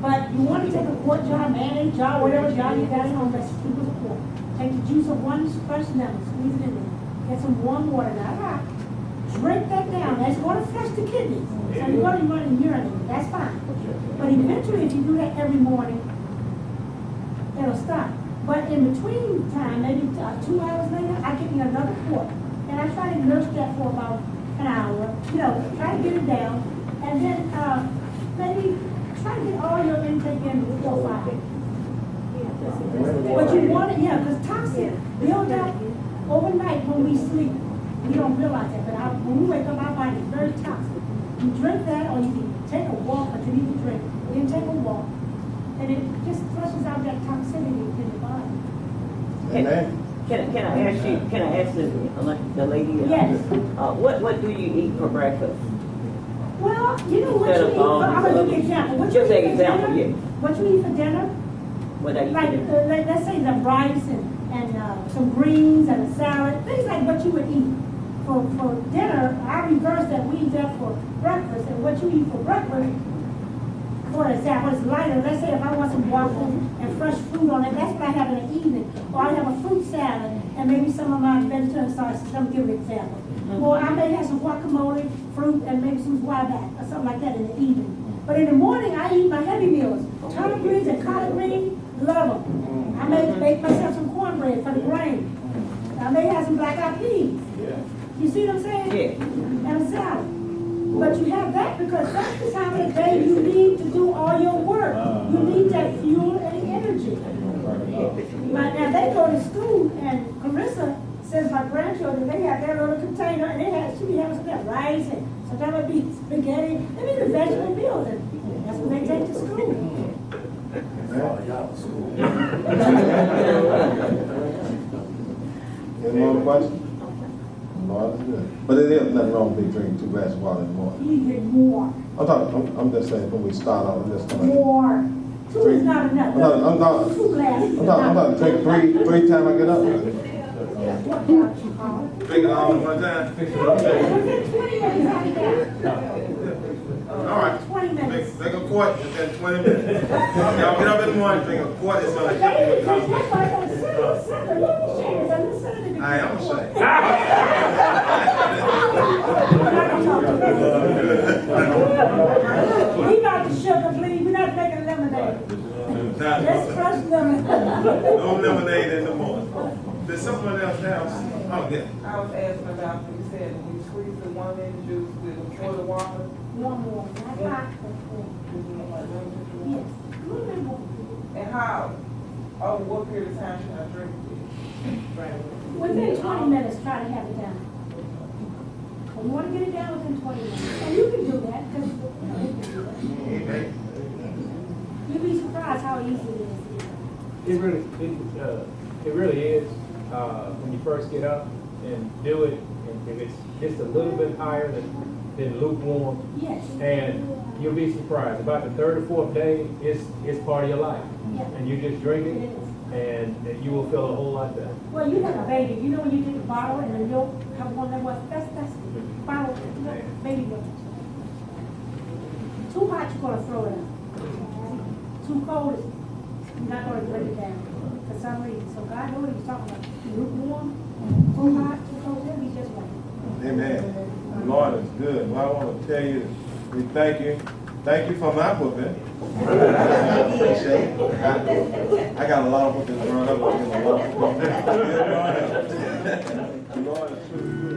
But you want to take a quart jar, mayonnaise jar, whatever jar you got at home, that's 2 quart. Take the juice of one fresh lemon, squeeze it in there. Get some warm water now. Drink that down. That's going to flush the kidneys. So you're going to run urine. That's fine. But eventually, if you do that every morning, it'll stop. But in between time, maybe 2 hours later, I get me another quart. And I try to nurse that for about an hour. Try to get it down. And then maybe try to get all your intake in before 5. But you want it, because toxin build up overnight when we sleep. We don't realize that, but when we wake up, our body is very toxic. You drink that, or you can take a walk, but you need to drink. Then take a walk, and it just flushes out that toxicity in the body. Amen. Can I ask the lady? Yes. What do you eat for breakfast? Well, you know what you eat. I'm gonna give you an example. What you Just eat an for example, dinner? yeah. What you eat for dinner? What I eat Like, for dinner? let's say the rice and some greens and a salad, things like what you would eat. For dinner, I reverse that. We eat that for breakfast, and what you eat for breakfast, for example, is lighter. Let's say if I want some waffles and fresh fruit on it, that's what I have in the evening. Or I have a fruit salad and maybe some of my vegetarian sauces. Let me give an example. Or I may have some guacamole, fruit, and maybe some guava or something like that in the evening. But in the morning, I eat my heavy meals. Turnip greens and collard greens, love them. I may make myself some cornbread for the grain. I may have some black-eyed peas. You see what I'm saying? Yeah. And a salad. But you have that because that's the time of the day you need to do all your work. You need that fuel and energy. Now they go to school, and Carissa says my grandchildren, they have their little container, and she be having some of that rice, and sometimes it be spaghetti. They be the vegetable meals, and that's what they take to school. Any more questions? Lord is good. But it is nothing wrong with me drinking 2 glasses of water in the morning. You need more. I'm just saying when we start off, I'm just coming. More. 2 is not enough. I'm talking 2 glasses. I'm talking drink three times I get up. Drink it all at one time. Within 20 minutes, All right. 20 minutes. Drink a quart within 20 minutes. Y'all get up in the morning, drink a quart. It's gonna help you with confidence. I am ashamed. We got the sugar, please. We're not making lemonade. Just fresh lemonade. No lemonade in the morning. Did someone else have? Oh, yeah. I was asking about, you said you squeeze the 1 lemon juice with a quart of water. One more. Not hot, but cool. Yes. Good more. And how, over what period of time should I drink it? Within 20 minutes, try to have it down. You want to get it down within 20 minutes. And you can do that, because you can do that. You'd be surprised how easy it is. It really is. When you first get up and do it, and if it's just a little bit higher than lukewarm, Yes. and you'll be surprised. About the 3rd or 4th day, it's part of your life. Yeah. And you just drink it, and you will feel a whole lot better. Well, you have a baby. You know when you get the bottle and the milk, have one that was, that's bottle, baby milk. Too hot, you're gonna throw it out. Too cold, you're not gonna break it down for some reason. So God knows what he's talking about. Lukewarm, too hot, too cold, he'll be just right. Amen. The Lord is good. Well, I want to tell you, we thank you. Thank you for my whooping. I appreciate it. I got a lot of whoopings growing up. The Lord is truly good.